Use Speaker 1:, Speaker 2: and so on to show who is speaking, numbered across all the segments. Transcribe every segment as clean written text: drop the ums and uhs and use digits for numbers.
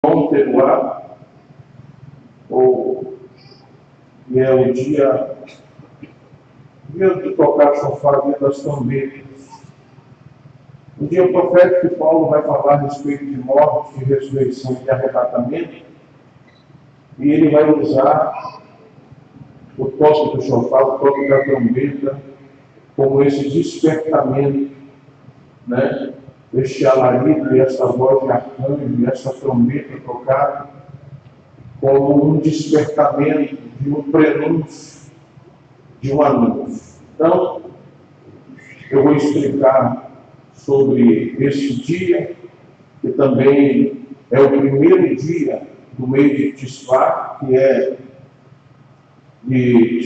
Speaker 1: Teruá, que é o dia de tocar chofar, dia das trombetas. O dia profético que Paulo vai falar a respeito de morte, de ressurreição e de arrebatamento, e ele vai usar o toque do chofar, o toque da trombeta, como esse despertamento, né? Este alarido e essa voz de arcanjo, essa trombeta tocada, como um despertamento de um prenúncio, de um anúncio. Então, eu vou explicar sobre este dia, que também é o primeiro dia do mês de Tisvá, que é que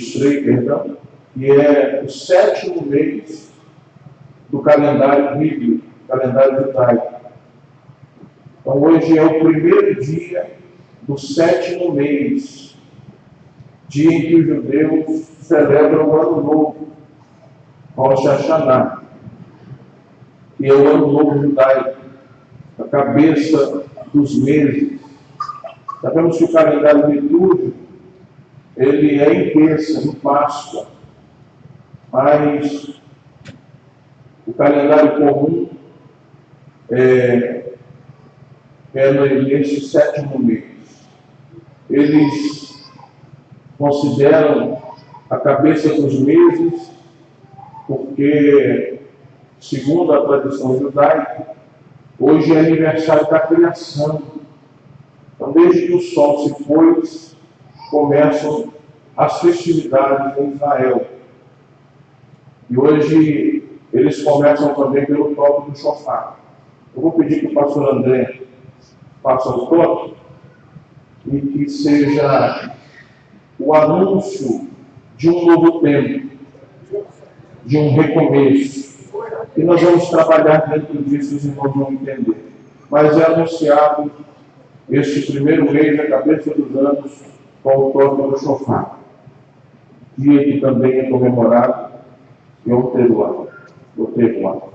Speaker 1: é o 7º mês do calendário bíblico, calendário judaico. Então, hoje é o primeiro dia do 7º mês, dia em que os judeus celebram o Ano Novo, Rosh Hashanah, que é o Ano Novo judaico, a cabeça dos meses. Sabemos que o calendário litúrgico, ele é em Pêssego, em Páscoa, mas o calendário comum é neste 7º mês. Eles consideram a cabeça dos meses porque, segundo a tradição judaica, hoje é aniversário da criação. Então, desde que o sol se pôs, começam as festividades em Israel. E hoje eles começam também pelo toque do chofar. Eu vou pedir que o pastor André faça o toque e que seja o anúncio de um novo tempo, de um recomeço. E nós vamos trabalhar dentro disso, os irmãos vão entender. Mas é anunciado este primeiro mês, a cabeça dos anos, com o toque do chofar. Dia que também é comemorado Yom Teruah, o Teruah.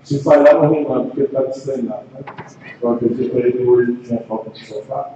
Speaker 1: Se falhar, não rimando, porque está destreinado, né? Então, eu disse para ele hoje que tinha falta de sofá.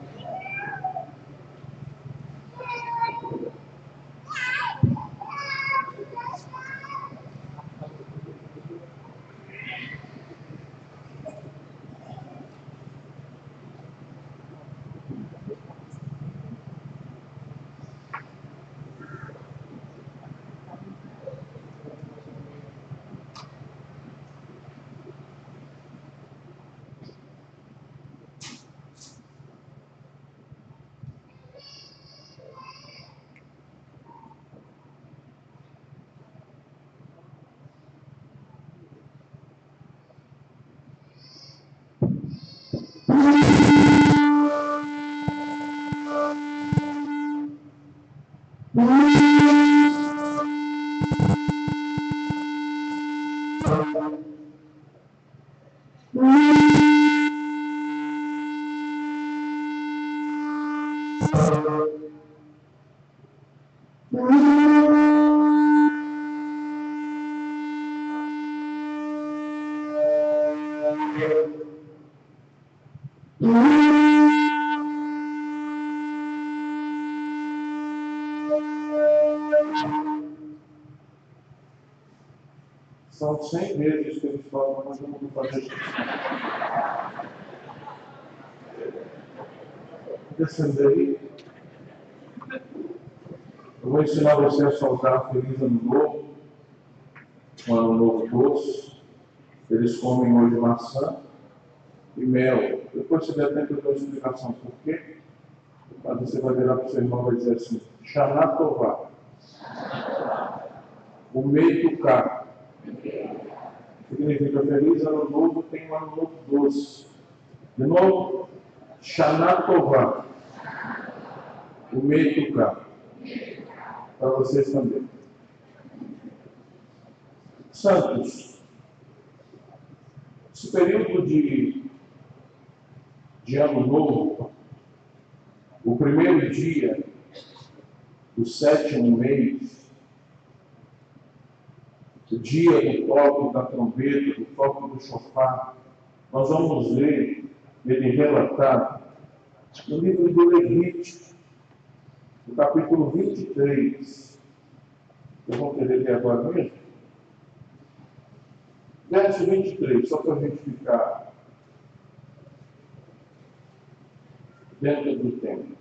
Speaker 1: São 100 vezes que eles falam, mas eu não vou fazer isso. Descendo aí, eu vou ensinar você a soltar Feliz Ano Novo, um Ano Novo doce. Eles comem hoje maçã e mel. Depois você der tempo, eu dou a explicação por quê. Mas você vai virar para o seu irmão e vai dizer assim: Shana Tová, o Meituká. Significa Feliz Ano Novo, tem um Ano Novo doce. De novo, Shana Tová, o Meituká. Para vocês também. Santos, esse período de Ano Novo, o primeiro dia do 7º mês, o dia do toque da trombeta, do toque do chofar, nós vamos ver ele relatado no livro do Levítico, no capítulo 23. Eu vou querer ler agora mesmo. Verso 23, só para a gente ficar dentro do tempo.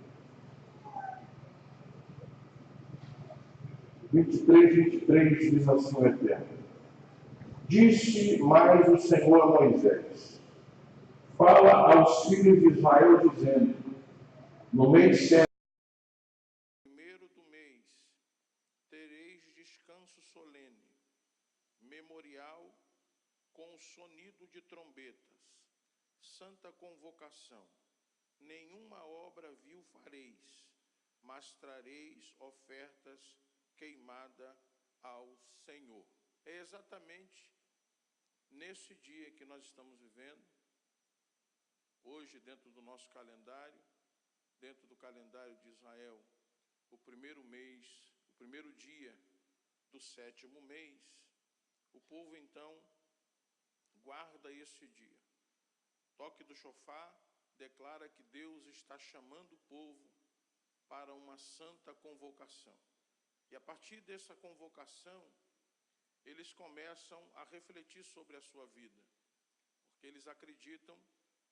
Speaker 1: 23 diz assim o Eterno: Disse mais o Senhor a Moisés: Fala aos filhos de Israel, dizendo: No mês 7,
Speaker 2: primeiro do mês, tereis descanso solene, memorial com o sonido de trombetas, santa convocação. Nenhuma obra vil fareis, mas trareis ofertas queimada ao Senhor. É exatamente nesse dia que nós estamos vivendo, hoje, dentro do nosso calendário, dentro do calendário de Israel, o primeiro mês, o primeiro dia do 7º mês, o povo então guarda esse dia. Toque do chofar declara que Deus está chamando o povo para uma santa convocação. E a partir dessa convocação, eles começam a refletir sobre a sua vida, porque eles acreditam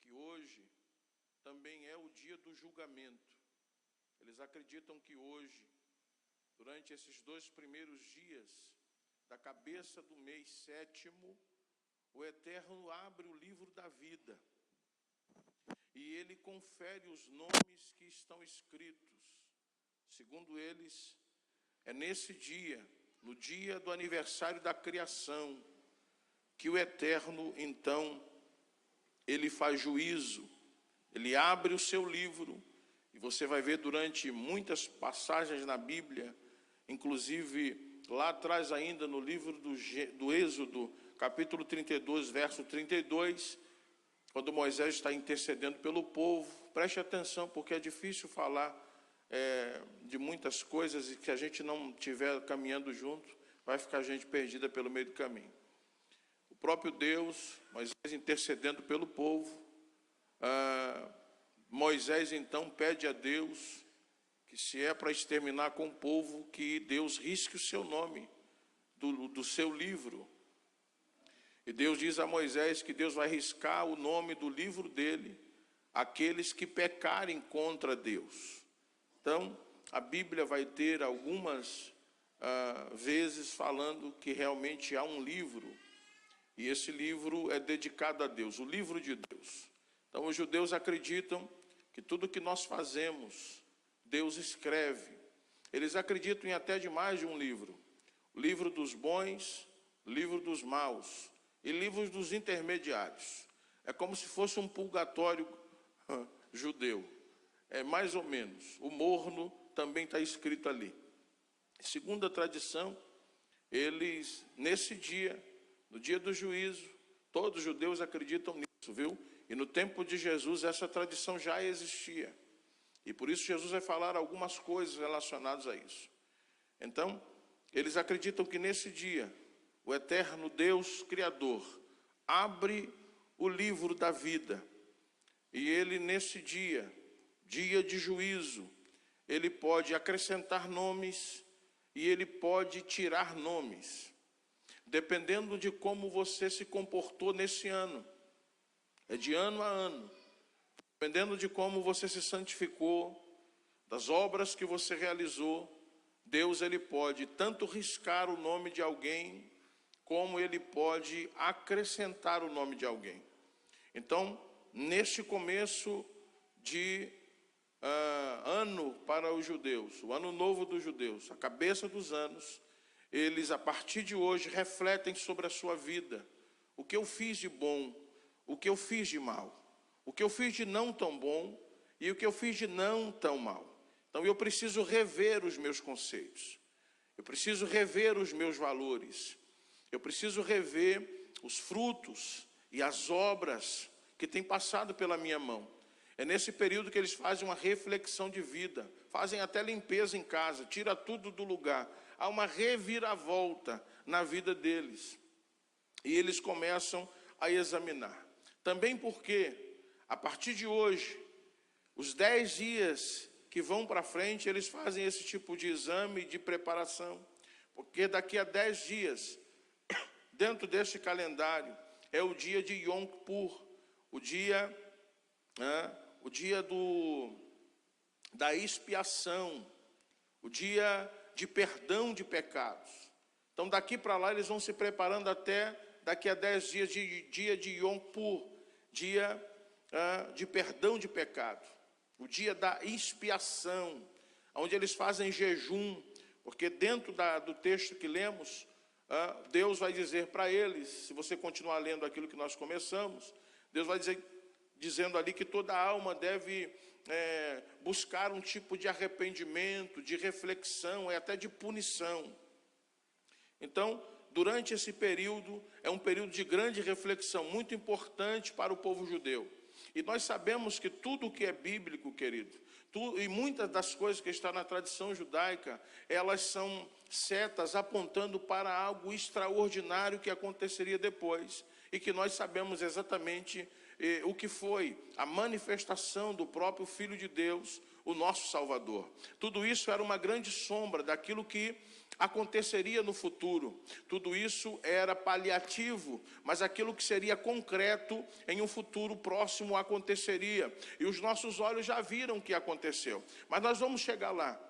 Speaker 2: que hoje também é o dia do julgamento. Eles acreditam que hoje, durante esses 2 primeiros dias da cabeça do mês 7º, o Eterno abre o livro da vida e ele confere os nomes que estão escritos. Segundo eles, é nesse dia, no dia do aniversário da criação, que o Eterno, então, ele faz juízo. Ele abre o seu livro, e você vai ver durante muitas passagens na Bíblia, inclusive lá atrás ainda no livro do Êxodo, capítulo 32, verso 32, quando Moisés está intercedendo pelo povo. Preste atenção, porque é difícil falar de muitas coisas, e que a gente não estiver caminhando junto, vai ficar a gente perdida pelo meio do caminho. O próprio Deus, Moisés intercedendo pelo povo, Moisés então pede a Deus que, se é para exterminar com o povo, que Deus risque o seu nome do seu livro. E Deus diz a Moisés que Deus vai riscar o nome do livro dele aqueles que pecarem contra Deus. Então, a Bíblia vai ter algumas vezes falando que realmente há um livro, e esse livro é dedicado a Deus, o livro de Deus. Então, os judeus acreditam que tudo que nós fazemos, Deus escreve. Eles acreditam em até de mais de um livro: o livro dos bons, o livro dos maus e livros dos intermediários. É como se fosse um purgatório judeu. É mais ou menos. O morno também está escrito ali. Segundo a tradição, eles, nesse dia, no dia do juízo, todos os judeus acreditam nisso, viu? E no tempo de Jesus essa tradição já existia. E por isso Jesus vai falar algumas coisas relacionadas a isso. Então, eles acreditam que nesse dia, o eterno Deus Criador abre o livro da vida. E ele, nesse dia, dia de juízo, ele pode acrescentar nomes e ele pode tirar nomes, dependendo de como você se comportou nesse ano. É de ano a ano. Dependendo de como você se santificou, das obras que você realizou, Deus, ele pode tanto riscar o nome de alguém, como ele pode acrescentar o nome de alguém. Então, neste começo de ano para os judeus, o ano novo dos judeus, a cabeça dos anos, eles, a partir de hoje, refletem sobre a sua vida. O que eu fiz de bom, o que eu fiz de mal, o que eu fiz de não tão bom e o que eu fiz de não tão mal. Então, eu preciso rever os meus conceitos, eu preciso rever os meus valores, eu preciso rever os frutos e as obras que têm passado pela minha mão. É nesse período que eles fazem uma reflexão de vida, fazem até limpeza em casa, tira tudo do lugar. Há uma reviravolta na vida deles. E eles começam a examinar. Também porque, a partir de hoje, os 10 dias que vão para frente, eles fazem esse tipo de exame, de preparação. Porque daqui a 10 dias, dentro deste calendário, é o dia de Yom Kippur, o dia da expiação, o dia de perdão de pecados. Então, daqui para lá, eles vão se preparando até daqui a 10 dias, dia de Yom Kippur, dia de perdão de pecado, o dia da expiação, onde eles fazem jejum, porque dentro do texto que lemos, Deus vai dizer para eles, se você continuar lendo aquilo que nós começamos, Deus vai dizendo ali que toda alma deve buscar um tipo de arrependimento, de reflexão, até de punição. Então, durante esse período, é um período de grande reflexão, muito importante para o povo judeu. E nós sabemos que tudo o que é bíblico, querido, e muitas das coisas que estão na tradição judaica, elas são setas apontando para algo extraordinário que aconteceria depois, e que nós sabemos exatamente o que foi a manifestação do próprio Filho de Deus, o nosso Salvador. Tudo isso era uma grande sombra daquilo que aconteceria no futuro. Tudo isso era paliativo, mas aquilo que seria concreto em um futuro próximo aconteceria. E os nossos olhos já viram o que aconteceu. Mas nós vamos chegar lá.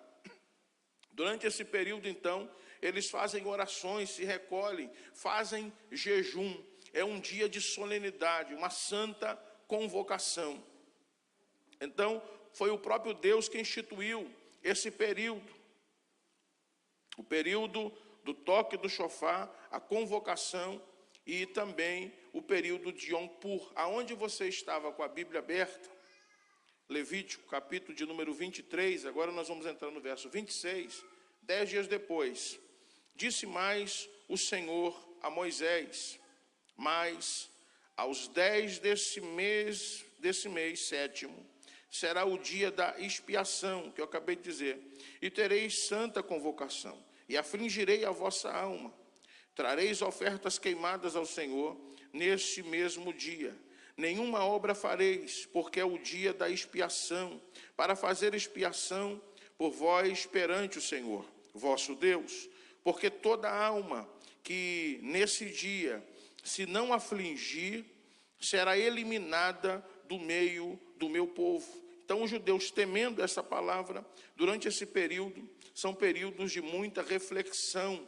Speaker 2: Durante esse período, então, eles fazem orações, se recolhem, fazem jejum. É um dia de solenidade, uma santa convocação. Então, foi o próprio Deus que instituiu esse período. O período do toque do chofar, a convocação e também o período de Yom Kippur. Aonde você estava com a Bíblia aberta, Levítico, capítulo de número 23, agora nós vamos entrar no verso 26, 10 dias depois. Disse mais o Senhor a Moisés, mas aos 10 desse mês sétimo, será o dia da expiação, que eu acabei de dizer, e tereis santa convocação, e afligirei a vossa alma. Trareis ofertas queimadas ao Senhor neste mesmo dia. Nenhuma obra fareis, porque é o dia da expiação, para fazer expiação por vós perante o Senhor, vosso Deus. Porque toda alma que nesse dia se não afligir, será eliminada do meio do meu povo. Então, os judeus, temendo essa palavra, durante esse período, são períodos de muita reflexão,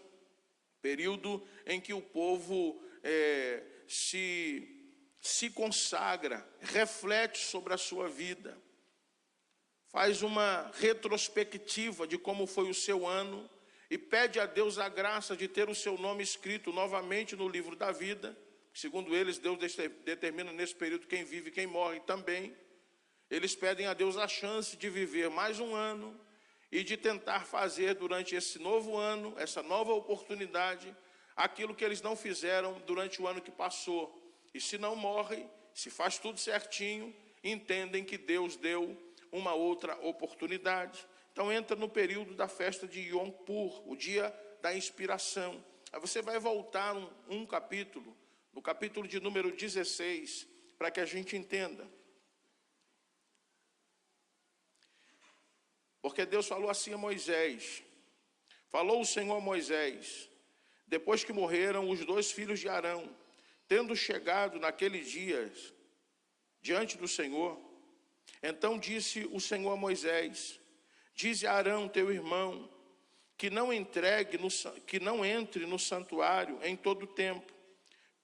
Speaker 2: período em que o povo se consagra, reflete sobre a sua vida, faz uma retrospectiva de como foi o seu ano e pede a Deus a graça de ter o seu nome escrito novamente no livro da vida. Segundo eles, Deus determina nesse período quem vive e quem morre também. Eles pedem a Deus a chance de viver mais um ano e de tentar fazer durante esse novo ano, essa nova oportunidade, aquilo que eles não fizeram durante o ano que passou. E se não morre, se faz tudo certinho, entendem que Deus deu uma outra oportunidade. Então entra no período da festa de Yom Kippur, o dia da inspiração. Aí você vai voltar um capítulo, no capítulo de número 16, para que a gente entenda. Porque Deus falou assim a Moisés, falou o Senhor a Moisés, depois que morreram os 2 filhos de Arão, tendo chegado naqueles dias diante do Senhor, então disse o Senhor a Moisés, dize a Arão teu irmão, que não entre no santuário em todo o tempo,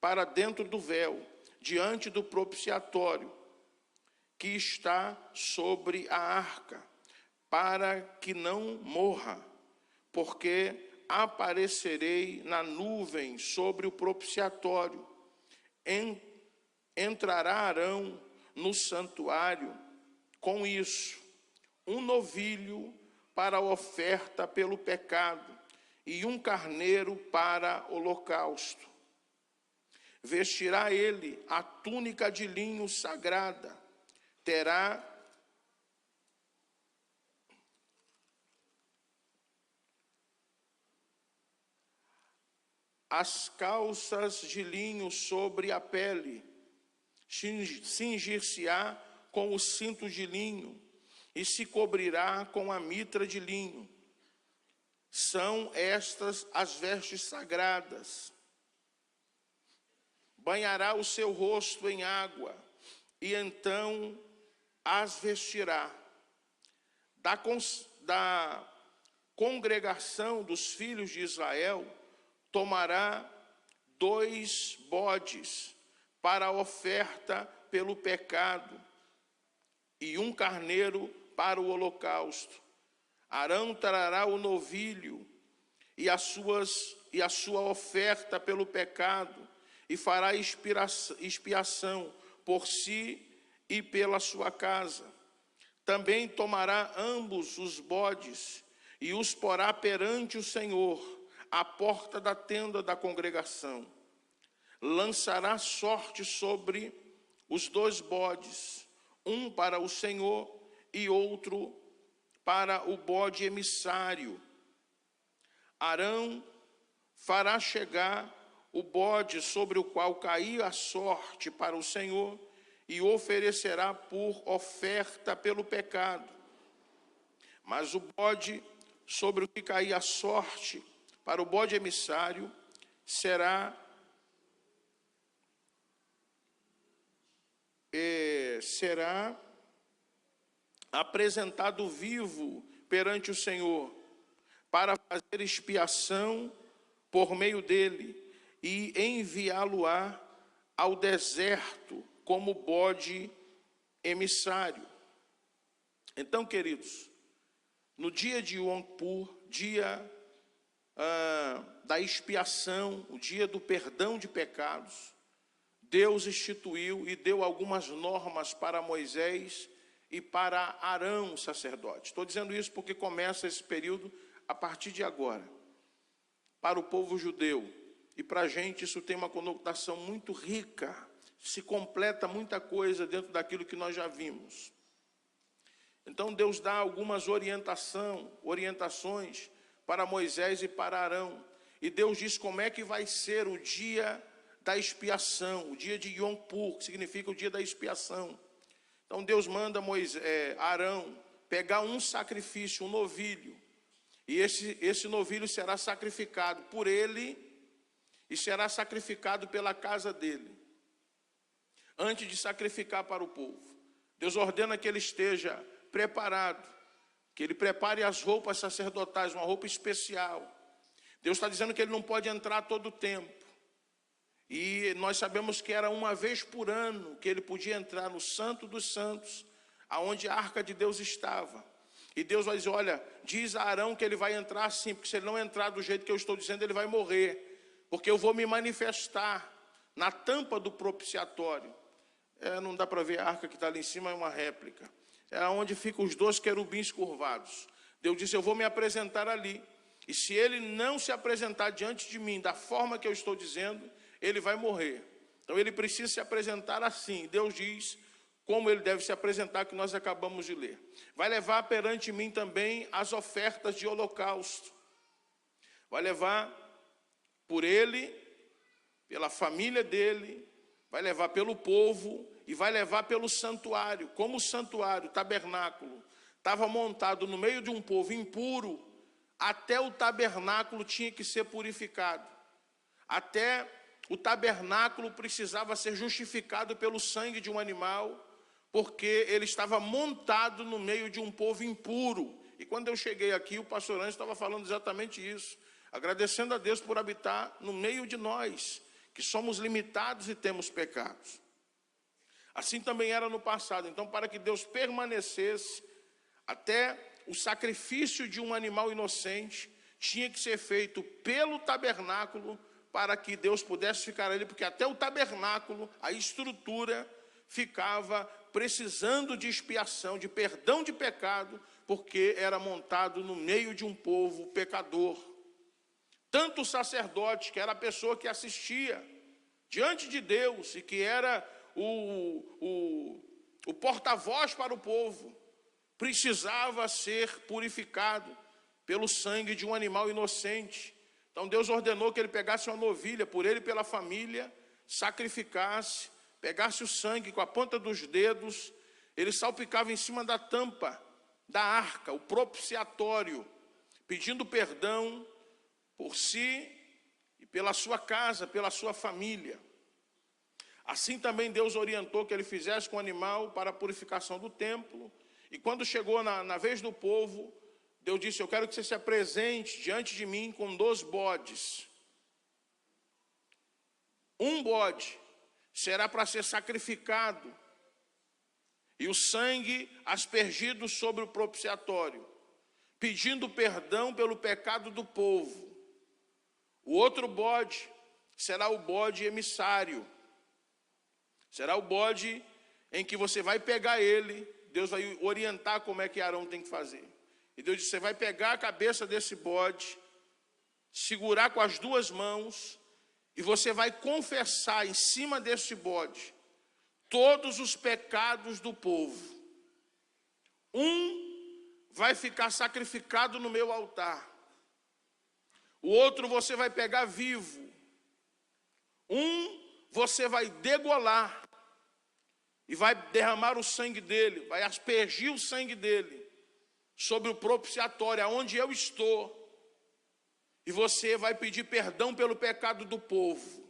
Speaker 2: para dentro do véu, diante do propiciatório, que está sobre a arca, para que não morra, porque aparecerei na nuvem sobre o propiciatório. Entrará Arão no santuário com isso, um novilho para a oferta pelo pecado e um carneiro para holocausto. Vestirá ele a túnica de linho sagrada, terá as calças de linho sobre a pele, cingir-se-á com o cinto de linho e se cobrirá com a mitra de linho. São estas as vestes sagradas. Banhará o seu rosto em água e então as vestirá. Da congregação dos filhos de Israel tomará 2 bodes para a oferta pelo pecado e 1 carneiro para o holocausto. Arão trará o novilho e a sua oferta pelo pecado e fará expiação por si e pela sua casa. Também tomará ambos os bodes e os porá perante o Senhor, à porta da tenda da congregação. Lançará sorte sobre os 2 bodes, um para o Senhor e outro para o bode emissário. Arão fará chegar o bode sobre o qual cair a sorte para o Senhor e oferecerá por oferta pelo pecado. Mas o bode sobre o que cair a sorte para o bode emissário será apresentado vivo perante o Senhor, para fazer expiação por meio dele e enviá-lo-á ao deserto como bode emissário. Então, queridos, no dia de Yom Kippur, dia da expiação, o dia do perdão de pecados, Deus instituiu e deu algumas normas para Moisés e para Arão, sacerdote. Estou dizendo isso porque começa esse período a partir de agora. Para o povo judeu e para a gente isso tem uma conotação muito rica, se completa muita coisa dentro daquilo que nós já vimos. Então Deus dá algumas orientações para Moisés e para Arão. E Deus diz como é que vai ser o dia da expiação, o dia de Yom Kippur, que significa o dia da expiação. Então Deus manda Arão pegar um sacrifício, um novilho, e esse novilho será sacrificado por ele e será sacrificado pela casa dele, antes de sacrificar para o povo. Deus ordena que ele esteja preparado, que ele prepare as roupas sacerdotais, uma roupa especial. Deus está dizendo que ele não pode entrar todo o tempo. E nós sabemos que era uma vez por ano que ele podia entrar no Santo dos Santos, aonde a Arca de Deus estava. E Deus vai dizer, olha, diz a Arão que ele vai entrar assim, porque se ele não entrar do jeito que eu estou dizendo, ele vai morrer. Porque eu vou me manifestar na tampa do propiciatório. Não dá para ver a arca que está ali em cima, é uma réplica. É onde ficam os 2 querubins curvados. Deus disse, eu vou me apresentar ali. E se ele não se apresentar diante de mim da forma que eu estou dizendo, ele vai morrer. Então ele precisa se apresentar assim. Deus diz como ele deve se apresentar, que nós acabamos de ler. Vai levar perante mim também as ofertas de holocausto. Vai levar por ele, pela família dele, vai levar pelo povo e vai levar pelo santuário. Como o santuário, o tabernáculo, estava montado no meio de um povo impuro, até o tabernáculo tinha que ser purificado. Até o tabernáculo precisava ser justificado pelo sangue de um animal, porque ele estava montado no meio de um povo impuro. E quando eu cheguei aqui, o pastor Anjo estava falando exatamente isso, agradecendo a Deus por habitar no meio de nós, que somos limitados e temos pecados. Assim também era no passado. Então, para que Deus permanecesse, até o sacrifício de um animal inocente tinha que ser feito pelo tabernáculo, para que Deus pudesse ficar ali, porque até o tabernáculo, a estrutura, ficava precisando de expiação, de perdão de pecado, porque era montado no meio de um povo pecador. Tanto o sacerdote, que era a pessoa que assistia diante de Deus, e que era o o porta-voz para o povo, precisava ser purificado pelo sangue de um animal inocente. Então Deus ordenou que ele pegasse uma novilha, por ele e pela família, sacrificasse, pegasse o sangue com a ponta dos dedos, ele salpicava em cima da tampa da arca, o propiciatório, pedindo perdão por si e pela sua casa, pela sua família. Assim também Deus orientou que ele fizesse com o animal para a purificação do templo. E quando chegou na vez do povo, Deus disse: eu quero que você se apresente diante de mim com 2 bodes. Um bode será para ser sacrificado, e o sangue aspergido sobre o propiciatório, pedindo perdão pelo pecado do povo. O outro bode será o bode emissário. Será o bode em que você vai pegar ele, Deus vai orientar como é que Arão tem que fazer. E Deus disse: você vai pegar a cabeça desse bode, segurar com as 2 mãos, e você vai confessar em cima desse bode todos os pecados do povo. Um vai ficar sacrificado no meu altar. O outro você vai pegar vivo. Um você vai degolar e vai derramar o sangue dele, vai aspergir o sangue dele sobre o propiciatório, aonde eu estou. E você vai pedir perdão pelo pecado do povo.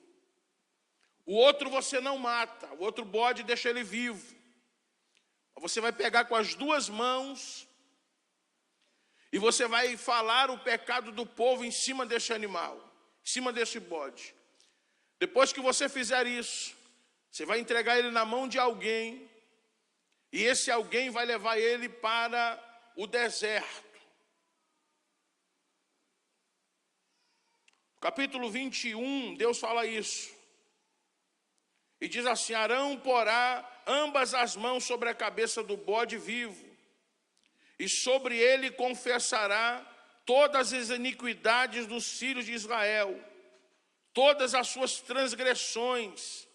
Speaker 2: O outro você não mata, o outro bode deixa ele vivo. Você vai pegar com as 2 mãos e você vai falar o pecado do povo em cima desse animal, em cima desse bode. Depois que você fizer isso, você vai entregar ele na mão de alguém, e esse alguém vai levar ele para o deserto. Capítulo 21, Deus fala isso. E diz assim: Arão porá ambas as mãos sobre a cabeça do bode vivo, e sobre ele confessará todas as iniquidades dos filhos de Israel, todas as suas transgressões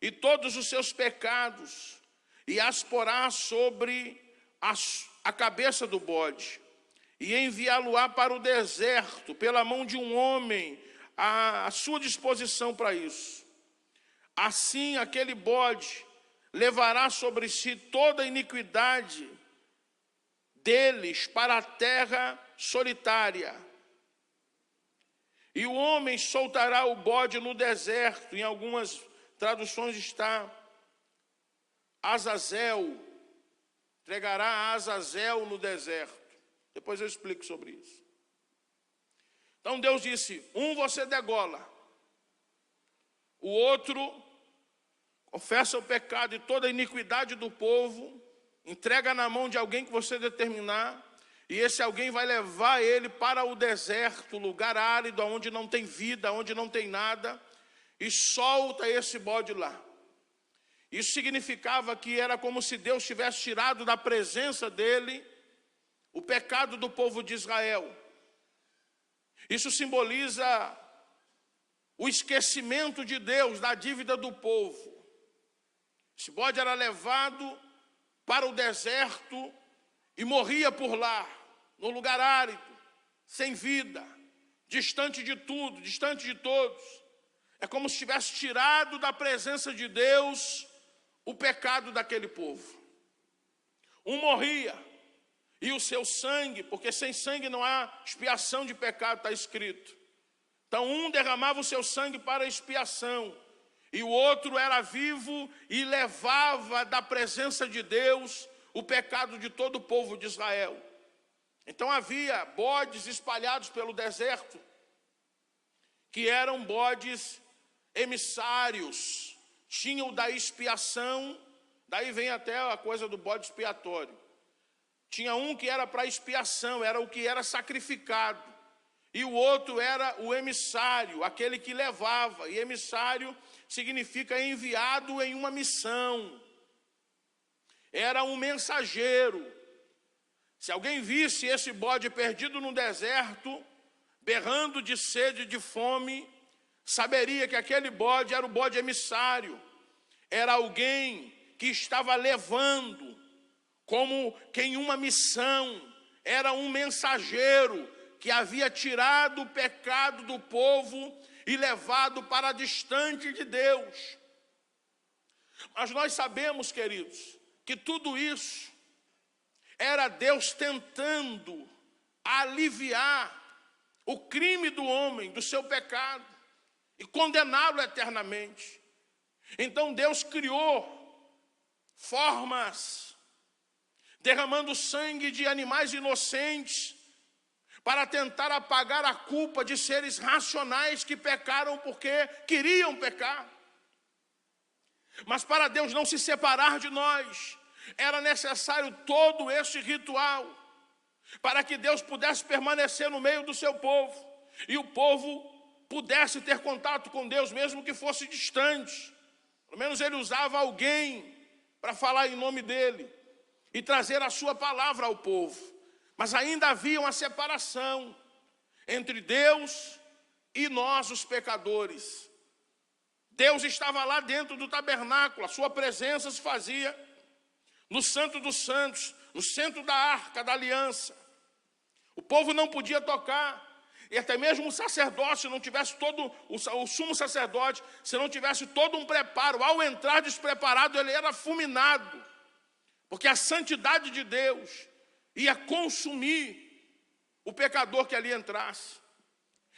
Speaker 2: e todos os seus pecados, e as porá sobre a cabeça do bode, e enviá-lo-á para o deserto, pela mão de um homem, à sua disposição para isso. Assim aquele bode levará sobre si toda a iniquidade deles para a terra solitária. E o homem soltará o bode no deserto. Em algumas traduções está Azazel, entregará a Azazel no deserto. Depois eu explico sobre isso. Então Deus disse: um você degola, o outro confessa o pecado e toda a iniquidade do povo, entrega na mão de alguém que você determinar, e esse alguém vai levar ele para o deserto, lugar árido, onde não tem vida, onde não tem nada, e solta esse bode lá. Isso significava que era como se Deus tivesse tirado da presença dele o pecado do povo de Israel. Isso simboliza o esquecimento de Deus da dívida do povo. Esse bode era levado para o deserto e morria por lá, no lugar árido, sem vida, distante de tudo, distante de todos. É como se tivesse tirado da presença de Deus o pecado daquele povo. Um morria, e o seu sangue, porque sem sangue não há expiação de pecado, está escrito. Então um derramava o seu sangue para a expiação, e o outro era vivo e levava da presença de Deus o pecado de todo o povo de Israel. Então havia bodes espalhados pelo deserto, que eram bodes emissários, tinham da expiação, daí vem até a coisa do bode expiatório. Tinha um que era para expiação, era o que era sacrificado, e o outro era o emissário, aquele que levava, e emissário significa enviado em uma missão. Era um mensageiro. Se alguém visse esse bode perdido no deserto, berrando de sede e de fome, saberia que aquele bode era o bode emissário. Era alguém que estava levando, como que em uma missão, era um mensageiro que havia tirado o pecado do povo e levado para distante de Deus. Mas nós sabemos, queridos, que tudo isso era Deus tentando aliviar o crime do homem, do seu pecado, e condená-lo eternamente. Então Deus criou formas, derramando sangue de animais inocentes, para tentar apagar a culpa de seres racionais que pecaram porque queriam pecar. Mas para Deus não se separar de nós, era necessário todo esse ritual, para que Deus pudesse permanecer no meio do seu povo, e o povo pudesse ter contato com Deus, mesmo que fosse distante. Pelo menos ele usava alguém para falar em nome dele e trazer a sua palavra ao povo. Mas ainda havia uma separação entre Deus e nós, os pecadores. Deus estava lá dentro do tabernáculo, a sua presença se fazia no Santo dos Santos, no centro da arca da aliança. O povo não podia tocar, e até mesmo o sacerdote, se não tivesse todo, o sumo sacerdote, se não tivesse todo um preparo, ao entrar despreparado, ele era fulminado, porque a santidade de Deus ia consumir o pecador que ali entrasse.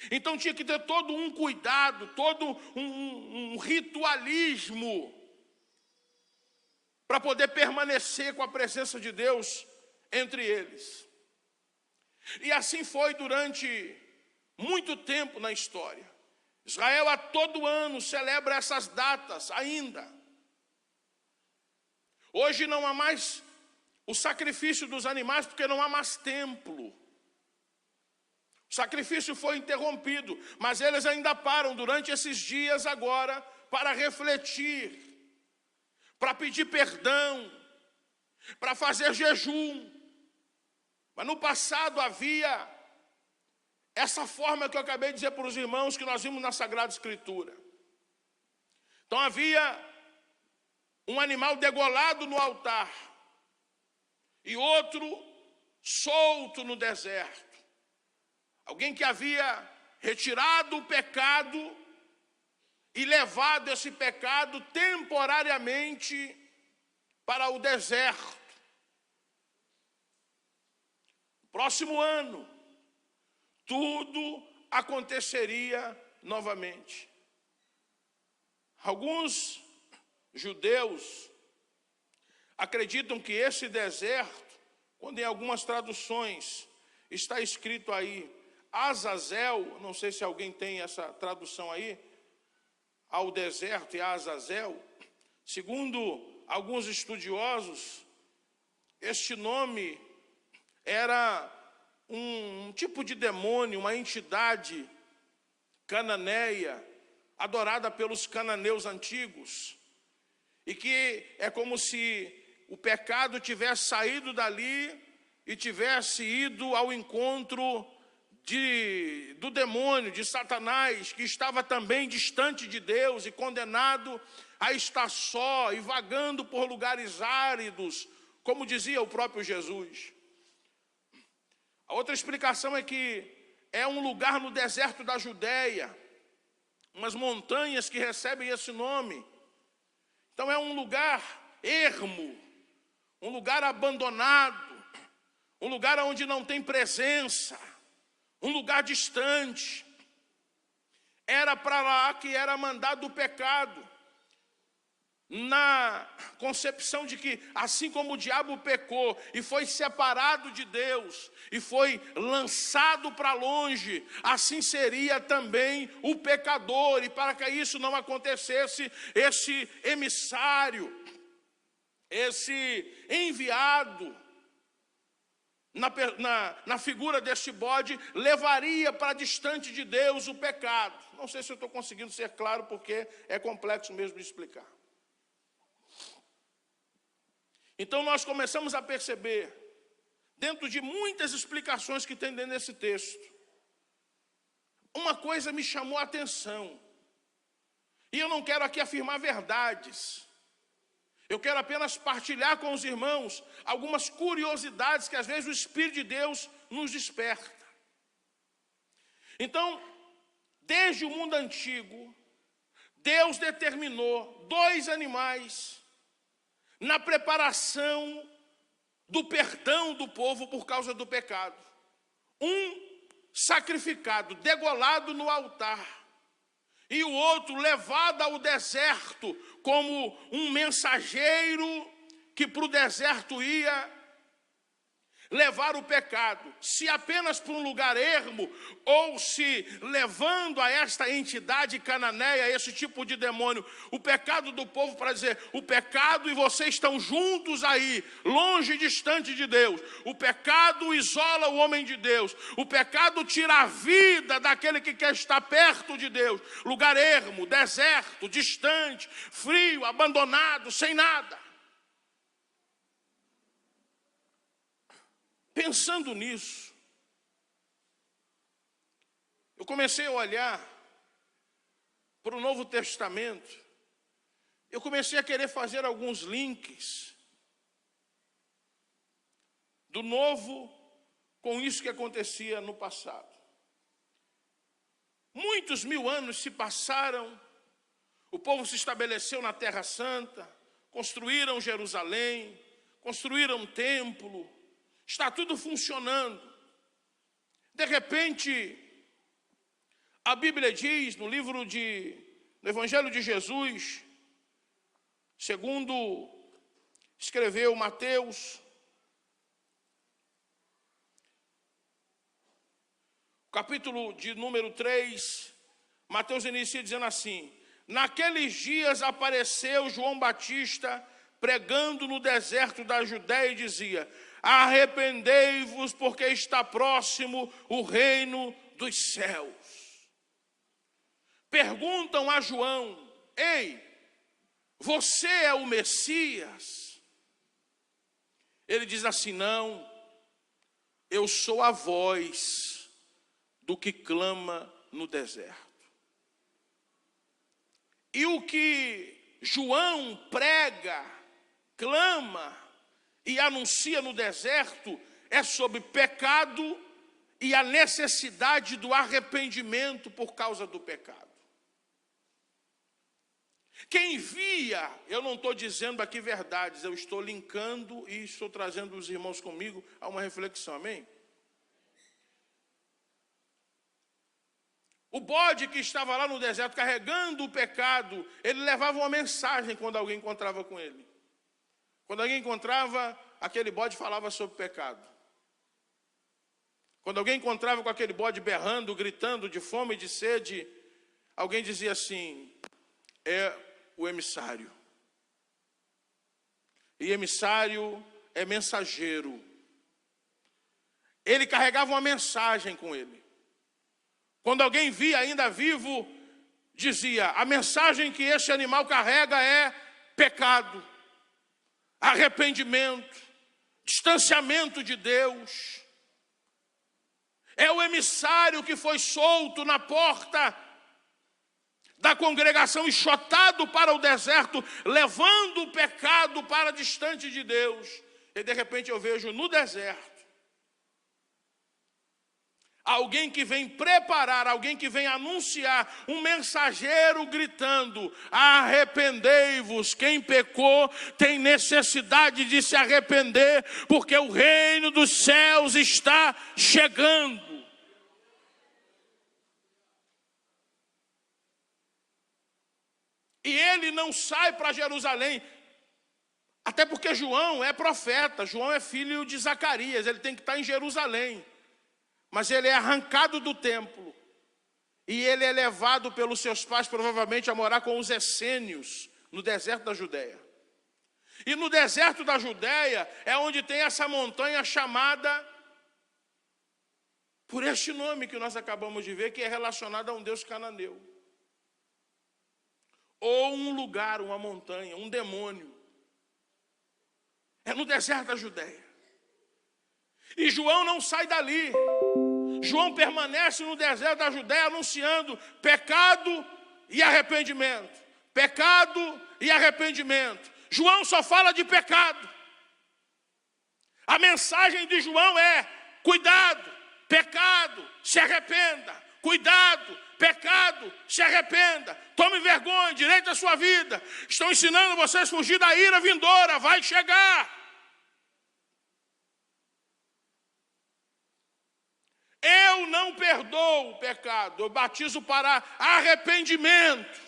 Speaker 2: Então tinha que ter todo um cuidado, todo um ritualismo para poder permanecer com a presença de Deus entre eles. E assim foi durante muito tempo na história. Israel a todo ano celebra essas datas ainda. Hoje não há mais o sacrifício dos animais, porque não há mais templo. O sacrifício foi interrompido, mas eles ainda param durante esses dias agora para refletir, para pedir perdão, para fazer jejum. Mas no passado havia essa forma que eu acabei de dizer para os irmãos, que nós vimos na Sagrada Escritura. Então havia um animal degolado no altar e outro solto no deserto. Alguém que havia retirado o pecado e levado esse pecado temporariamente para o deserto. Próximo ano, tudo aconteceria novamente. Alguns judeus acreditam que esse deserto, quando em algumas traduções está escrito aí Azazel, não sei se alguém tem essa tradução aí, ao deserto e a Azazel, segundo alguns estudiosos, este nome era um tipo de demônio, uma entidade cananeia, adorada pelos cananeus antigos, e que é como se o pecado tivesse saído dali e tivesse ido ao encontro do demônio, de Satanás, que estava também distante de Deus e condenado a estar só e vagando por lugares áridos, como dizia o próprio Jesus. A outra explicação é que é um lugar no deserto da Judéia, umas montanhas que recebem esse nome. Então é um lugar ermo, um lugar abandonado, um lugar onde não tem presença, um lugar distante. Era para lá que era mandado o pecado, na concepção de que assim como o diabo pecou e foi separado de Deus e foi lançado para longe, assim seria também o pecador. E para que isso não acontecesse, esse emissário, esse enviado na figura deste bode, levaria para distante de Deus o pecado. Não sei se eu estou conseguindo ser claro, porque é complexo mesmo de explicar. Então nós começamos a perceber, dentro de muitas explicações que tem dentro desse texto, uma coisa me chamou a atenção. E eu não quero aqui afirmar verdades. Eu quero apenas partilhar com os irmãos algumas curiosidades que às vezes o Espírito de Deus nos desperta. Então, desde o mundo antigo, Deus determinou 2 animais na preparação do perdão do povo por causa do pecado. Um sacrificado, degolado no altar, e o outro levado ao deserto como um mensageiro que para o deserto ia levar o pecado, se apenas para um lugar ermo, ou se levando a esta entidade cananeia, esse tipo de demônio, o pecado do povo, para dizer, o pecado e você estão juntos aí, longe e distante de Deus. O pecado isola o homem de Deus, o pecado tira a vida daquele que quer estar perto de Deus. Lugar ermo, deserto, distante, frio, abandonado, sem nada. Pensando nisso, eu comecei a olhar para o Novo Testamento, eu comecei a querer fazer alguns links do Novo com isso que acontecia no passado. Muitos 1000 anos se passaram, o povo se estabeleceu na Terra Santa, construíram Jerusalém, construíram um templo, está tudo funcionando. De repente, a Bíblia diz no no Evangelho de Jesus, segundo escreveu Mateus, capítulo de número 3, Mateus inicia dizendo assim: naqueles dias apareceu João Batista pregando no deserto da Judéia e dizia: arrependei-vos, porque está próximo o reino dos céus. Perguntam a João: ei, você é o Messias? Ele diz assim: não, eu sou a voz do que clama no deserto. E o que João prega, clama e anuncia no deserto é sobre pecado e a necessidade do arrependimento por causa do pecado. Quem via, eu não estou dizendo aqui verdades, eu estou linkando e estou trazendo os irmãos comigo a uma reflexão, amém? O bode que estava lá no deserto carregando o pecado, ele levava uma mensagem quando alguém encontrava com ele. Quando alguém encontrava, aquele bode falava sobre pecado. Quando alguém encontrava com aquele bode berrando, gritando de fome e de sede, alguém dizia assim: é o emissário. E emissário é mensageiro. Ele carregava uma mensagem com ele. Quando alguém via ainda vivo, dizia: a mensagem que esse animal carrega é pecado, arrependimento, distanciamento de Deus. É o emissário que foi solto na porta da congregação, enxotado para o deserto, levando o pecado para distante de Deus. E de repente eu vejo no deserto alguém que vem preparar, alguém que vem anunciar, um mensageiro gritando: arrependei-vos, quem pecou tem necessidade de se arrepender, porque o reino dos céus está chegando. E ele não sai para Jerusalém, até porque João é profeta, João é filho de Zacarias, ele tem que estar em Jerusalém. Mas ele é arrancado do templo e ele é levado pelos seus pais provavelmente a morar com os essênios no deserto da Judéia. E no deserto da Judéia é onde tem essa montanha chamada por este nome que nós acabamos de ver, que é relacionado a um deus cananeu. Ou um lugar, uma montanha, um demônio. É no deserto da Judéia. E João não sai dali. João permanece no deserto da Judéia anunciando pecado e arrependimento. Pecado e arrependimento. João só fala de pecado. A mensagem de João é: cuidado, pecado, se arrependa. Cuidado, pecado, se arrependa. Tome vergonha, direito à sua vida. Estão ensinando vocês a fugir da ira vindoura, vai chegar. Eu não perdoo o pecado, eu batizo para arrependimento.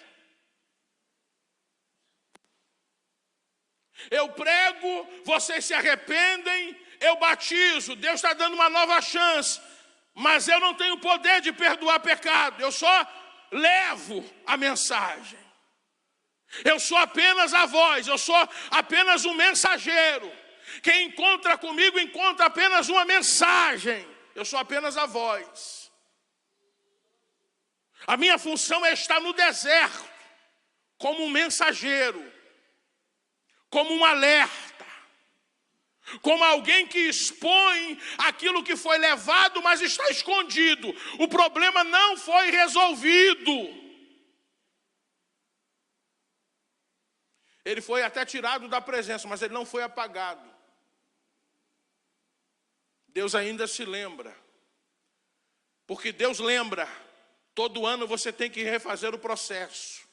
Speaker 2: Eu prego, vocês se arrependem, eu batizo. Deus está dando uma nova chance. Mas eu não tenho poder de perdoar pecado. Eu só levo a mensagem. Eu sou apenas a voz, eu sou apenas um mensageiro. Quem encontra comigo encontra apenas uma mensagem. Eu sou apenas a voz. A minha função é estar no deserto, como um mensageiro, como um alerta, como alguém que expõe aquilo que foi levado, mas está escondido. O problema não foi resolvido. Ele foi até tirado da presença, mas ele não foi apagado. Deus ainda se lembra. Porque Deus lembra. Todo ano você tem que refazer o processo.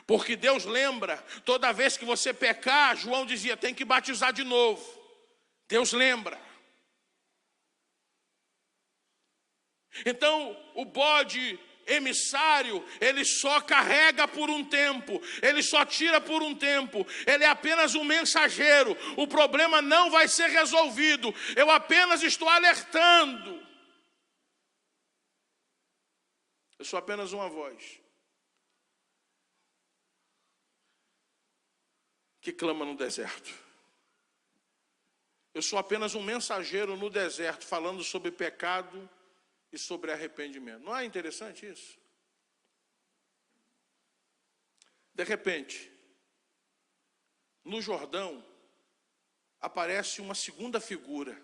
Speaker 2: Porque Deus lembra. Toda vez que você pecar, João dizia, tem que batizar de novo. Deus lembra. Então, o bode emissário, ele só carrega por um tempo, ele só tira por um tempo, ele é apenas um mensageiro. O problema não vai ser resolvido, eu apenas estou alertando. Eu sou apenas uma voz que clama no deserto. Eu sou apenas um mensageiro no deserto, falando sobre pecado e sobre arrependimento. Não é interessante isso? De repente, no Jordão, aparece uma segunda figura,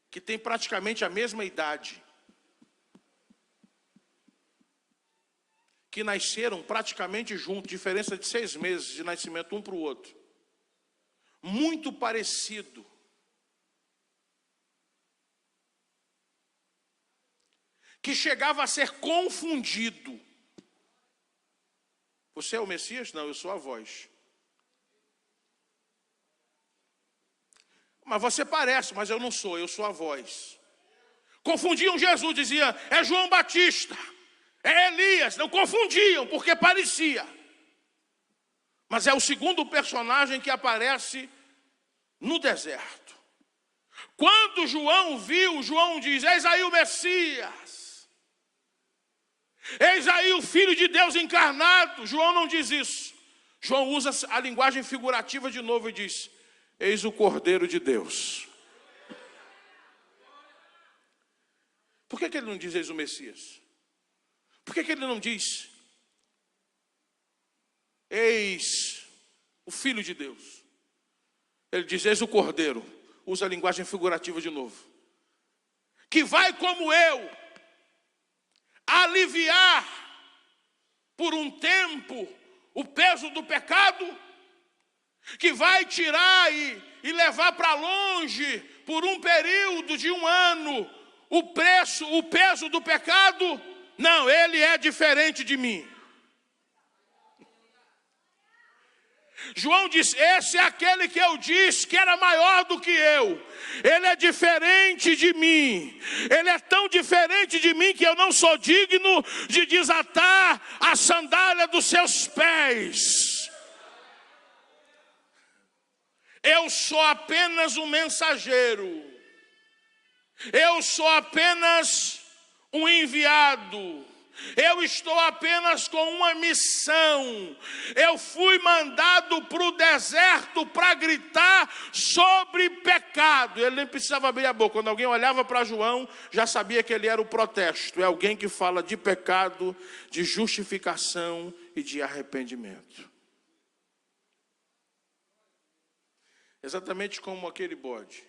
Speaker 2: que tem praticamente a mesma idade, que nasceram praticamente juntos, diferença de 6 meses de nascimento um para o outro. Muito parecido. Que chegava a ser confundido. Você é o Messias? Não, eu sou a voz. Mas você parece, mas eu não sou, eu sou a voz. Confundiam Jesus, dizia, é João Batista, é Elias. Não confundiam, porque parecia. Mas é o segundo personagem que aparece no deserto. Quando João viu, João diz, eis aí o Messias. Eis aí o Filho de Deus encarnado. João não diz isso. João usa a linguagem figurativa de novo e diz, eis o Cordeiro de Deus. Por que ele não diz eis o Messias? Por que ele não diz eis o Filho de Deus? Ele diz eis o Cordeiro. Usa a linguagem figurativa de novo. Que vai como eu aliviar por um tempo o peso do pecado, que vai tirar e levar para longe por um período de 1 ano o peso do pecado. Não, ele é diferente de mim. João diz, esse é aquele que eu disse que era maior do que eu. Ele é diferente de mim. Ele é tão diferente de mim que eu não sou digno de desatar a sandália dos seus pés. Eu sou apenas um mensageiro. Eu sou apenas um enviado. Eu estou apenas com uma missão. Eu fui mandado para o deserto para gritar sobre pecado. Ele nem precisava abrir a boca. Quando alguém olhava para João, já sabia que ele era o protesto. É alguém que fala de pecado, de justificação e de arrependimento. Exatamente como aquele bode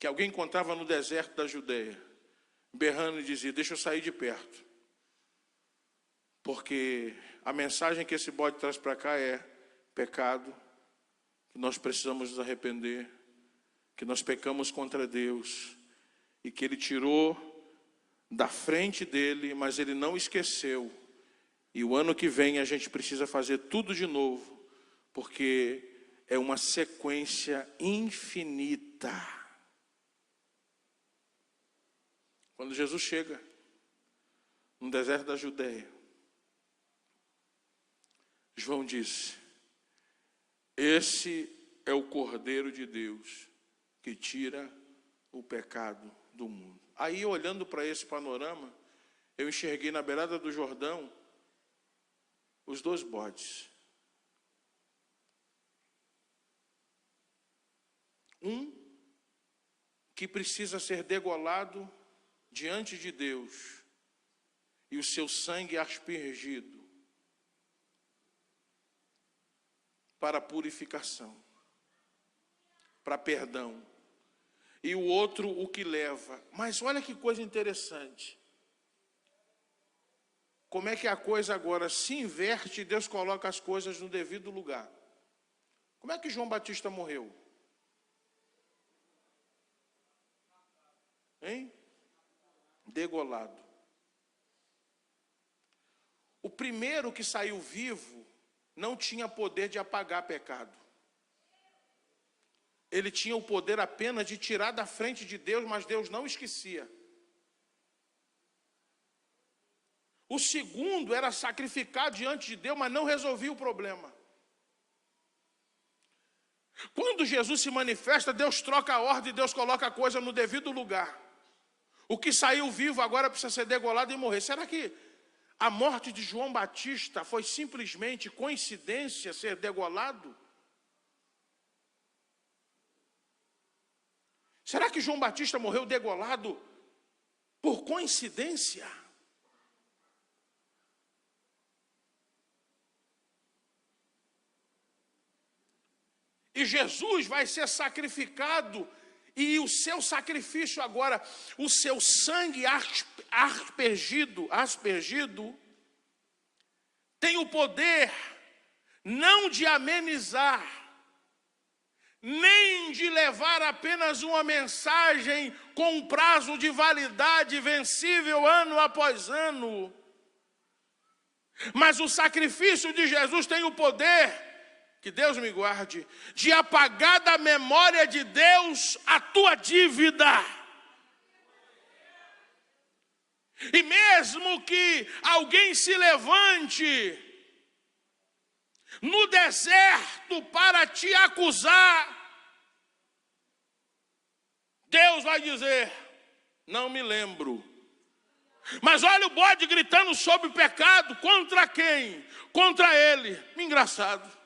Speaker 2: que alguém encontrava no deserto da Judeia, berrando e dizia, deixa eu sair de perto, porque a mensagem que esse bode traz para cá é pecado, que nós precisamos nos arrepender, que nós pecamos contra Deus e que Ele tirou da frente dele, mas Ele não esqueceu. E o ano que vem a gente precisa fazer tudo de novo, porque é uma sequência infinita. Quando Jesus chega no deserto da Judeia, João disse: esse é o Cordeiro de Deus que tira o pecado do mundo. Aí, olhando para esse panorama, eu enxerguei na beirada do Jordão os dois bodes. Um que precisa ser degolado diante de Deus e o seu sangue aspergido para purificação, para perdão. E o outro o que leva. Mas olha que coisa interessante. Como é que a coisa agora se inverte e Deus coloca as coisas no devido lugar? Como é que João Batista morreu? Hein? Degolado. O primeiro que saiu vivo não tinha poder de apagar pecado. Ele tinha o poder apenas de tirar da frente de Deus, mas Deus não esquecia. O segundo era sacrificado diante de Deus, mas não resolvia o problema. Quando Jesus se manifesta, Deus troca a ordem, Deus coloca a coisa no devido lugar. O que saiu vivo agora precisa ser degolado e morrer. Será que a morte de João Batista foi simplesmente coincidência ser degolado? Será que João Batista morreu degolado por coincidência? E Jesus vai ser sacrificado, e o seu sacrifício agora, o seu sangue aspergido, tem o poder não de amenizar, nem de levar apenas uma mensagem com um prazo de validade vencível ano após ano. Mas o sacrifício de Jesus tem o poder, que Deus me guarde, de apagar da memória de Deus a tua dívida. E mesmo que alguém se levante no deserto para te acusar, Deus vai dizer: não me lembro. Mas olha o bode gritando sobre o pecado. Contra quem? Contra ele. Engraçado.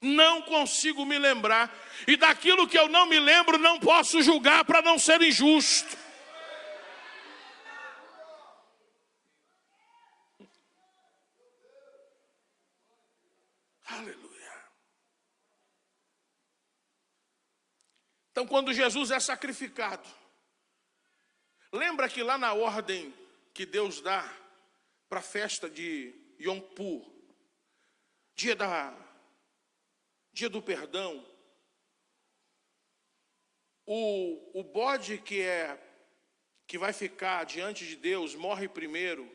Speaker 2: Não consigo me lembrar. E daquilo que eu não me lembro, não posso julgar para não ser injusto. Aleluia. Então, quando Jesus é sacrificado, lembra que lá na ordem que Deus dá para a festa de Yom Kippur, dia do perdão, o bode que vai ficar diante de Deus morre primeiro,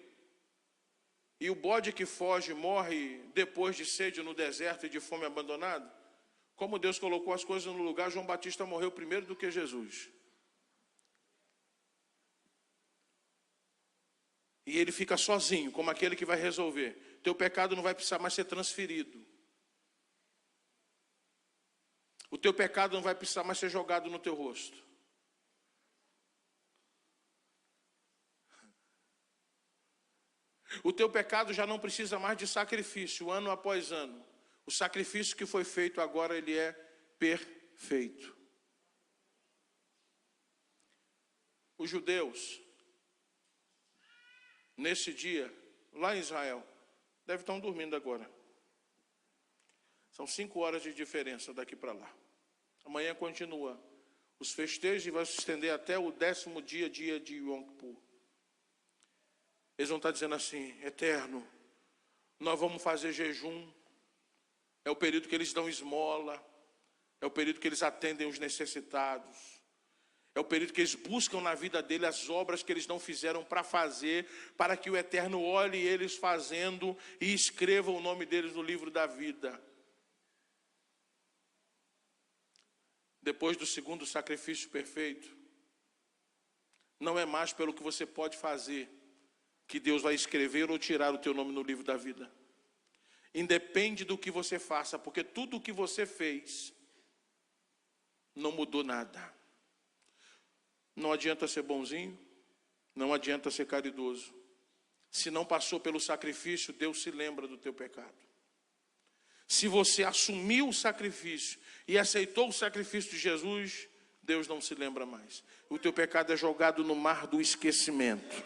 Speaker 2: e o bode que foge morre depois de sede no deserto e de fome abandonado. Como Deus colocou as coisas no lugar, João Batista morreu primeiro do que Jesus. E ele fica sozinho, como aquele que vai resolver. Teu pecado não vai precisar mais ser transferido. O teu pecado não vai precisar mais ser jogado no teu rosto. O teu pecado já não precisa mais de sacrifício, ano após ano. O sacrifício que foi feito agora, ele é perfeito. Os judeus, nesse dia, lá em Israel, devem estar dormindo agora. São 5 horas de diferença daqui para lá. Amanhã continua os festejos e vai se estender até o 10º dia de Yom Kippur. Eles vão estar dizendo assim: Eterno, nós vamos fazer jejum. É o período que eles dão esmola. É o período que eles atendem os necessitados. É o período que eles buscam na vida dele as obras que eles não fizeram para fazer, para que o Eterno olhe eles fazendo e escreva o nome deles no livro da vida. Depois do segundo sacrifício perfeito, não é mais pelo que você pode fazer que Deus vai escrever ou tirar o teu nome no livro da vida. Independe do que você faça, porque tudo o que você fez não mudou nada. Não adianta ser bonzinho, não adianta ser caridoso. Se não passou pelo sacrifício, Deus se lembra do teu pecado. Se você assumiu o sacrifício e aceitou o sacrifício de Jesus, Deus não se lembra mais. O teu pecado é jogado no mar do esquecimento.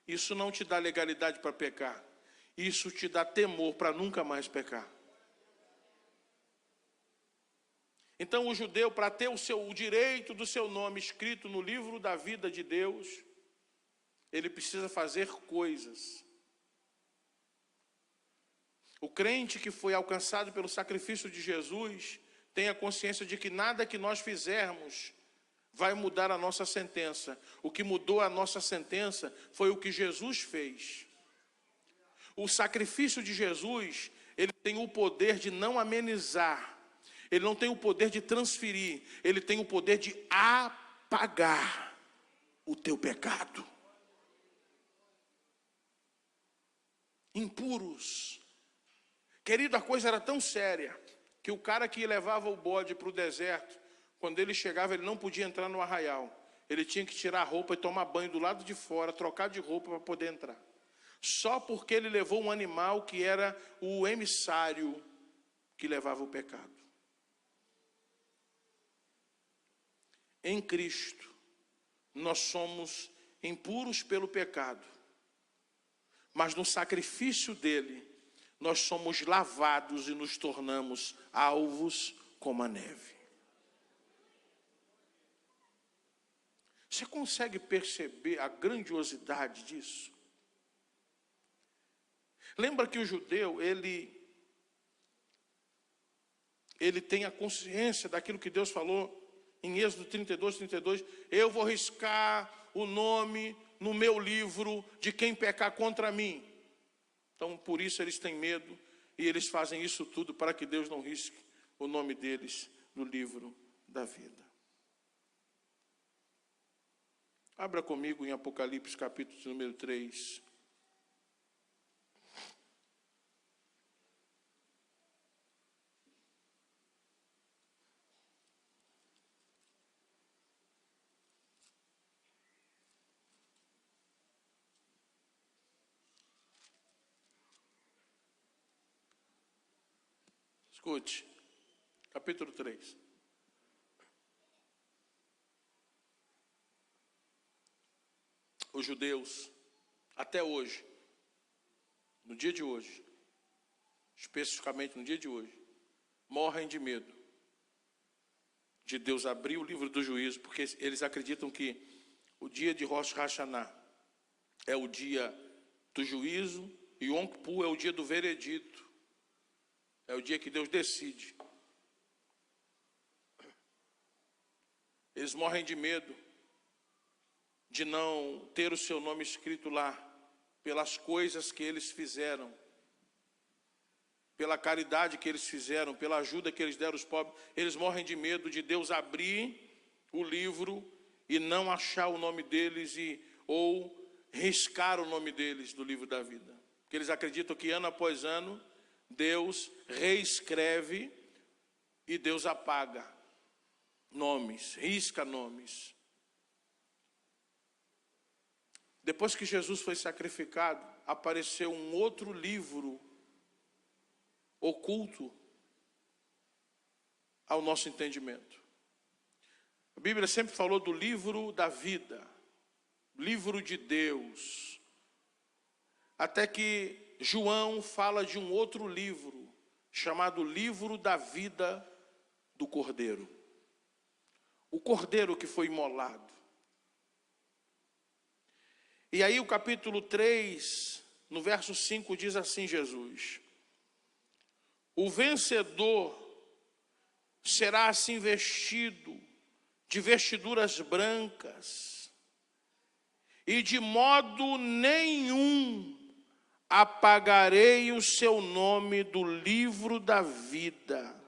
Speaker 2: Isso não te dá legalidade para pecar. Isso te dá temor para nunca mais pecar. Então o judeu, para ter o direito do seu nome escrito no livro da vida de Deus, ele precisa fazer coisas. O crente que foi alcançado pelo sacrifício de Jesus tem a consciência de que nada que nós fizermos vai mudar a nossa sentença. O que mudou a nossa sentença foi o que Jesus fez. O sacrifício de Jesus, ele tem o poder de não amenizar. Ele não tem o poder de transferir, ele tem o poder de apagar o teu pecado. Impuros. Querido, a coisa era tão séria que o cara que levava o bode para o deserto, quando ele chegava, ele não podia entrar no arraial. Ele tinha que tirar a roupa e tomar banho do lado de fora, trocar de roupa para poder entrar. Só porque ele levou um animal que era o emissário que levava o pecado. Em Cristo, nós somos impuros pelo pecado, mas no sacrifício dele, nós somos lavados e nos tornamos alvos como a neve. Você consegue perceber a grandiosidade disso? Lembra que o judeu, ele tem a consciência daquilo que Deus falou em Êxodo 32, eu vou riscar o nome no meu livro de quem pecar contra mim. Então, por isso eles têm medo e eles fazem isso tudo para que Deus não risque o nome deles no livro da vida. Abra comigo em Apocalipse capítulo número 3. Escute, capítulo 3. Os judeus, até hoje, no dia de hoje, especificamente no dia de hoje, morrem de medo de Deus abrir o livro do juízo, porque eles acreditam que o dia de Rosh Hashanah é o dia do juízo e Yom Kippur é o dia do veredito. É o dia que Deus decide. Eles morrem de medo de não ter o seu nome escrito lá, pelas coisas que eles fizeram, pela caridade que eles fizeram, pela ajuda que eles deram aos pobres. Eles morrem de medo de Deus abrir o livro e não achar o nome deles ou riscar o nome deles do livro da vida. Porque eles acreditam que ano após ano Deus reescreve e Deus apaga nomes, risca nomes. Depois que Jesus foi sacrificado, apareceu um outro livro oculto ao nosso entendimento. A Bíblia sempre falou do livro da vida, livro de Deus, até que João fala de um outro livro, chamado Livro da Vida do Cordeiro. O Cordeiro que foi imolado. E aí o capítulo 3 no verso 5 diz assim Jesus: o vencedor será assim vestido de vestiduras brancas, e de modo nenhum apagarei o seu nome do livro da vida.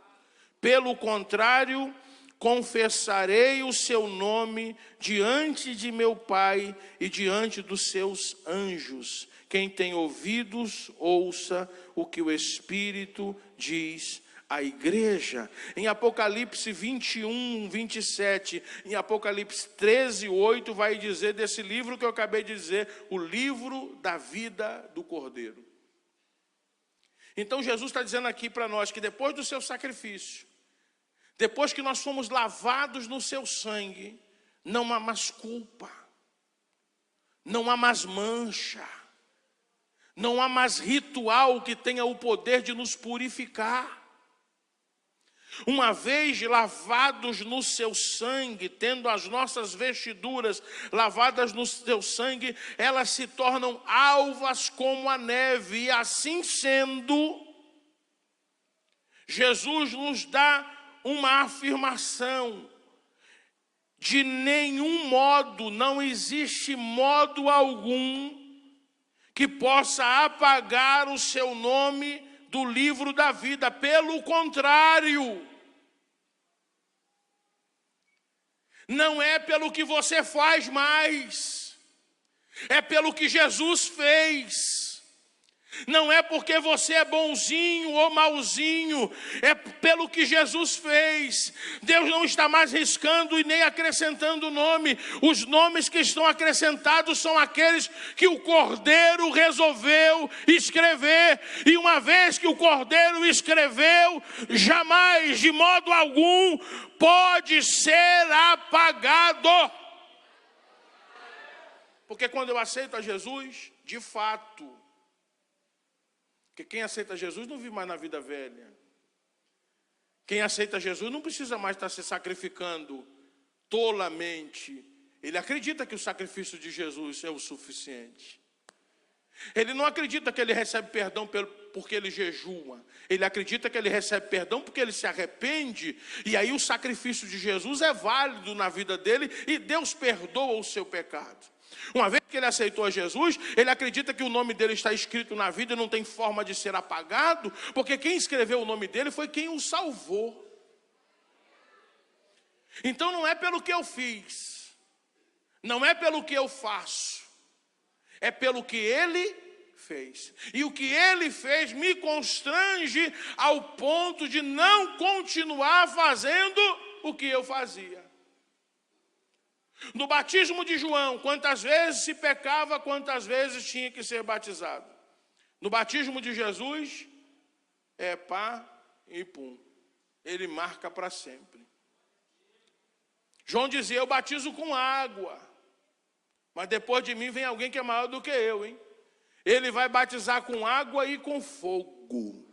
Speaker 2: Pelo contrário, confessarei o seu nome diante de meu Pai e diante dos seus anjos. Quem tem ouvidos, ouça o que o Espírito diz à igreja. Em Apocalipse 21, 27, em Apocalipse 13, 8, vai dizer desse livro que eu acabei de dizer, o livro da vida do Cordeiro. Então Jesus está dizendo aqui para nós que depois do seu sacrifício, depois que nós fomos lavados no seu sangue, não há mais culpa, não há mais mancha, não há mais ritual que tenha o poder de nos purificar. Uma vez lavados no seu sangue, tendo as nossas vestiduras lavadas no seu sangue, elas se tornam alvas como a neve. E assim sendo, Jesus nos dá uma afirmação: de nenhum modo, não existe modo algum que possa apagar o seu nome do livro da vida. Pelo contrário, não é pelo que você faz mais, é pelo que Jesus fez. Não é porque você é bonzinho ou mauzinho, é pelo que Jesus fez. Deus não está mais riscando e nem acrescentando nome. Os nomes que estão acrescentados são aqueles que o Cordeiro resolveu escrever. E uma vez que o Cordeiro escreveu, jamais, de modo algum, pode ser apagado. Porque quando eu aceito a Jesus, de fato, porque quem aceita Jesus não vive mais na vida velha. Quem aceita Jesus não precisa mais estar se sacrificando tolamente. Ele acredita que o sacrifício de Jesus é o suficiente. Ele não acredita que ele recebe perdão porque ele jejua. Ele acredita que ele recebe perdão porque ele se arrepende. E aí o sacrifício de Jesus é válido na vida dele e Deus perdoa o seu pecado. Uma vez que ele aceitou a Jesus, ele acredita que o nome dele está escrito na vida e não tem forma de ser apagado, porque quem escreveu o nome dele foi quem o salvou. Então não é pelo que eu fiz, não é pelo que eu faço, é pelo que ele fez. E o que ele fez me constrange ao ponto de não continuar fazendo o que eu fazia. No batismo de João, quantas vezes se pecava, quantas vezes tinha que ser batizado. No batismo de Jesus, é pá e pum. Ele marca para sempre. João dizia: eu batizo com água, mas depois de mim vem alguém que é maior do que eu, hein? Ele vai batizar com água e com fogo.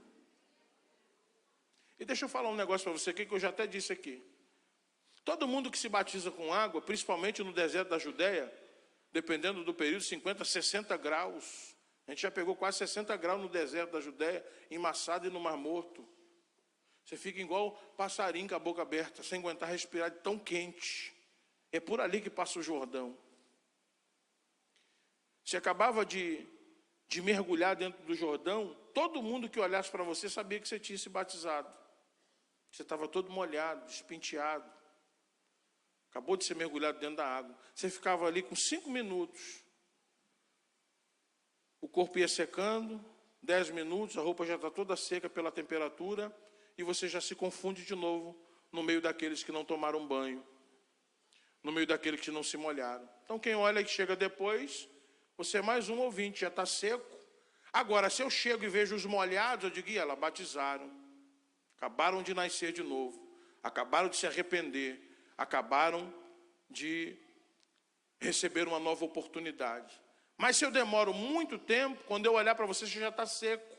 Speaker 2: E deixa eu falar um negócio para você aqui, que eu já até disse aqui. Todo mundo que se batiza com água, principalmente no deserto da Judéia, dependendo do período, 50, 60 graus. A gente já pegou quase 60 graus no deserto da Judéia, em Massada e no Mar Morto. Você fica igual passarinho com a boca aberta, sem aguentar respirar de tão quente. É por ali que passa o Jordão. Você acabava de mergulhar dentro do Jordão, todo mundo que olhasse para você sabia que você tinha se batizado. Você estava todo molhado, despenteado. Acabou de ser mergulhado dentro da água. Você ficava ali com 5 minutos. O corpo ia secando, 10 minutos, a roupa já está toda seca pela temperatura, e você já se confunde de novo no meio daqueles que não tomaram banho, no meio daqueles que não se molharam. Então quem olha e chega depois, você é mais um ouvinte, já está seco. Agora, se eu chego e vejo os molhados, eu digo: e ela batizaram, acabaram de nascer de novo, acabaram de se arrepender, acabaram de receber uma nova oportunidade. Mas se eu demoro muito tempo, quando eu olhar para você, você já está seco.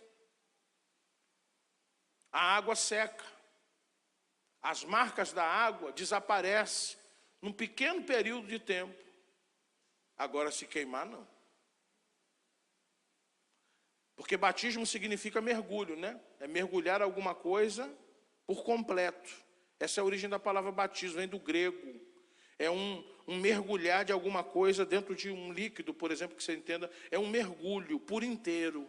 Speaker 2: A água seca. As marcas da água desaparecem num pequeno período de tempo. Agora, se queimar, não. Porque batismo significa mergulho, né? É mergulhar alguma coisa por completo. Essa é a origem da palavra batismo, vem do grego. É um mergulhar de alguma coisa dentro de um líquido, por exemplo, que você entenda. É um mergulho por inteiro.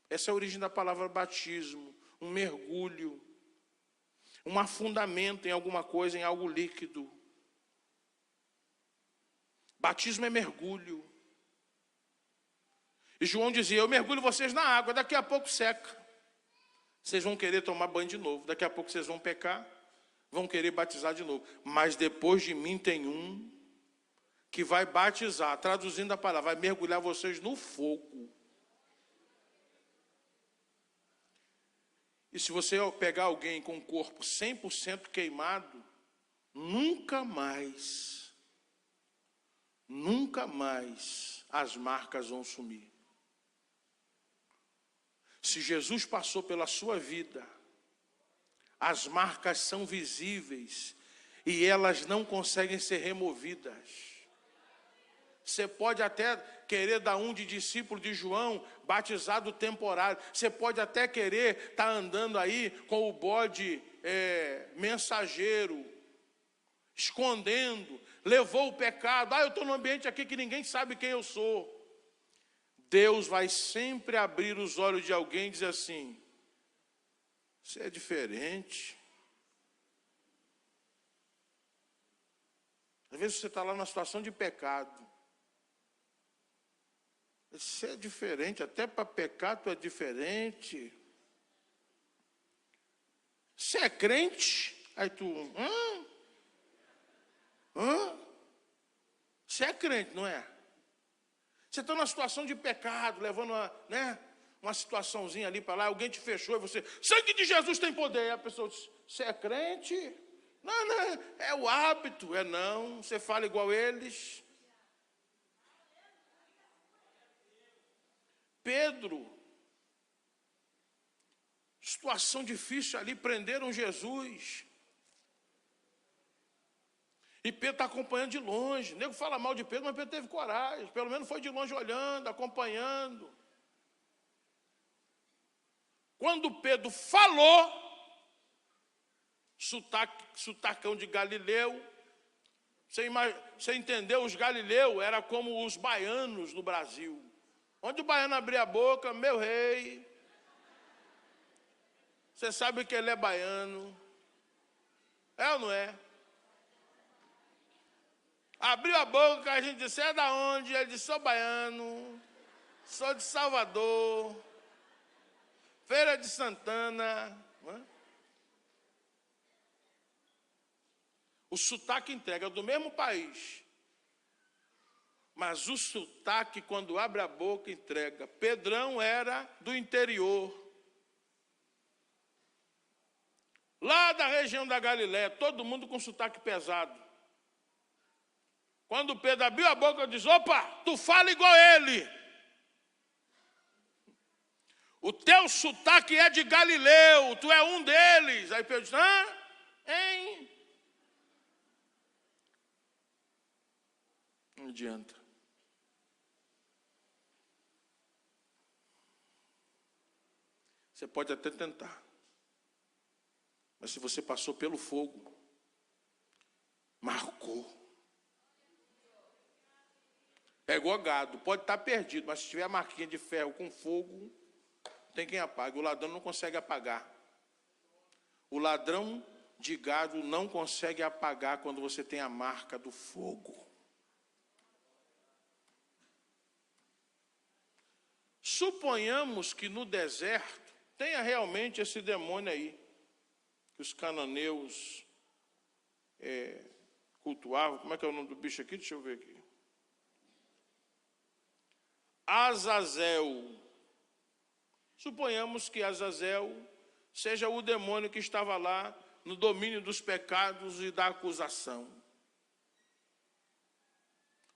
Speaker 2: Essa é a origem da palavra batismo. Um mergulho. Um afundamento em alguma coisa, em algo líquido. Batismo é mergulho. E João dizia, eu mergulho vocês na água, daqui a pouco seca. Vocês vão querer tomar banho de novo. Daqui a pouco vocês vão pecar, vão querer batizar de novo. Mas depois de mim tem um que vai batizar, traduzindo a palavra, vai mergulhar vocês no fogo. E se você pegar alguém com o corpo 100% queimado, nunca mais as marcas vão sumir. Se Jesus passou pela sua vida, as marcas são visíveis e elas não conseguem ser removidas. Você pode até querer dar um de discípulo de João, batizado temporário. Você pode até querer estar andando aí com o bode mensageiro, escondendo, levou o pecado. Eu estou num ambiente aqui que ninguém sabe quem eu sou. Deus vai sempre abrir os olhos de alguém e dizer assim, você é diferente. Às vezes você está lá numa situação de pecado. Você é diferente, até para pecar tu é diferente. Você é crente? Aí tu, Você é crente, não é? Você está numa situação de pecado, levando uma situaçãozinha ali para lá, alguém te fechou e você, sangue de Jesus tem poder. Aí a pessoa diz, você é crente? Não, é o hábito. Não, você fala igual eles. Pedro, situação difícil ali, prenderam Jesus. E Pedro está acompanhando de longe. O nego fala mal de Pedro, mas Pedro teve coragem. Pelo menos foi de longe olhando, acompanhando. Quando Pedro falou, sotacão de Galileu, você entendeu? Os galileus eram como os baianos no Brasil. Onde o baiano abria a boca, meu rei. Você sabe que ele é baiano. É ou não é? Abriu a boca, a gente disse, é da onde? Ele disse, sou baiano, sou de Salvador, Feira de Santana. O sotaque entrega do mesmo país. Mas o sotaque, quando abre a boca, entrega. Pedrão era do interior. Lá da região da Galiléia, todo mundo com sotaque pesado. Quando Pedro abriu a boca, eu disse, opa, tu fala igual ele. O teu sotaque é de Galileu, tu é um deles. Aí Pedro disse, hein? Não adianta. Você pode até tentar. Mas se você passou pelo fogo, marcou. É igual gado, pode estar perdido, mas se tiver a marquinha de ferro com fogo, tem quem apague. O ladrão não consegue apagar. O ladrão de gado não consegue apagar quando você tem a marca do fogo. Suponhamos que no deserto tenha realmente esse demônio aí, que os cananeus cultuavam. Como é que é o nome do bicho aqui? Deixa eu ver aqui. Azazel. Suponhamos que Azazel seja o demônio que estava lá no domínio dos pecados e da acusação.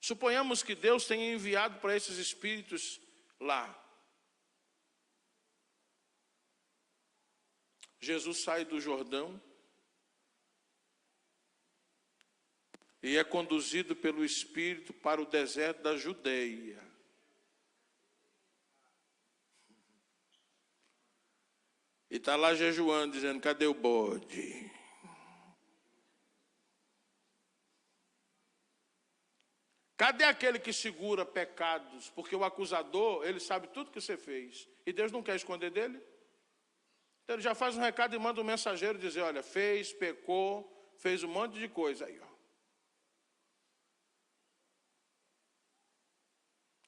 Speaker 2: Suponhamos que Deus tenha enviado para esses espíritos lá. Jesus sai do Jordão e é conduzido pelo Espírito para o deserto da Judeia. está lá jejuando, dizendo, cadê o bode? Cadê aquele que segura pecados? Porque o acusador, ele sabe tudo que você fez. E Deus não quer esconder dele. Então ele já faz um recado e manda um mensageiro dizer, olha, fez, pecou, fez um monte de coisa aí, ó.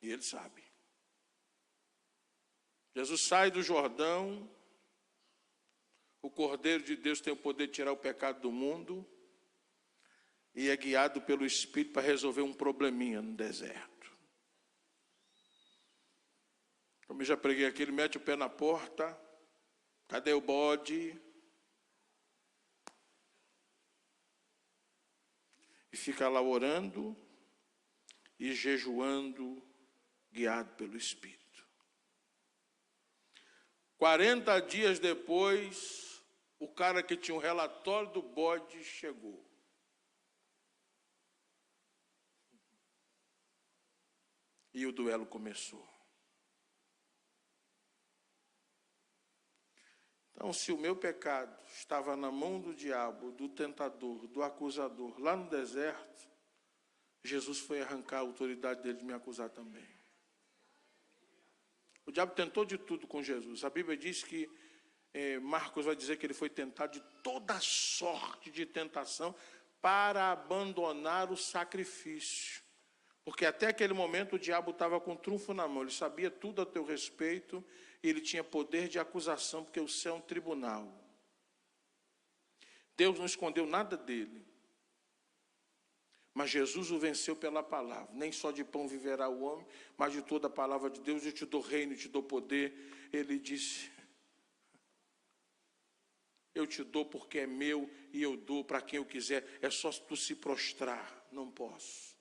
Speaker 2: E ele sabe. Jesus sai do Jordão, o Cordeiro de Deus tem o poder de tirar o pecado do mundo e é guiado pelo Espírito para resolver um probleminha no deserto. Como eu já preguei aqui, ele mete o pé na porta, cadê o bode? E fica lá orando e jejuando, guiado pelo Espírito. 40 dias depois, o cara que tinha um relatório do bode chegou. E o duelo começou. Então, se o meu pecado estava na mão do diabo, do tentador, do acusador, lá no deserto, Jesus foi arrancar a autoridade dele de me acusar também. O diabo tentou de tudo com Jesus. A Bíblia diz que, Marcos vai dizer que ele foi tentado de toda sorte de tentação para abandonar o sacrifício. Porque até aquele momento o diabo estava com o trunfo na mão, ele sabia tudo a teu respeito, e ele tinha poder de acusação, porque o céu é um tribunal. Deus não escondeu nada dele. Mas Jesus o venceu pela palavra. Nem só de pão viverá o homem, mas de toda a palavra de Deus. Eu te dou reino, eu te dou poder. Ele disse, eu te dou porque é meu e eu dou para quem eu quiser. É só tu se prostrar. Não posso.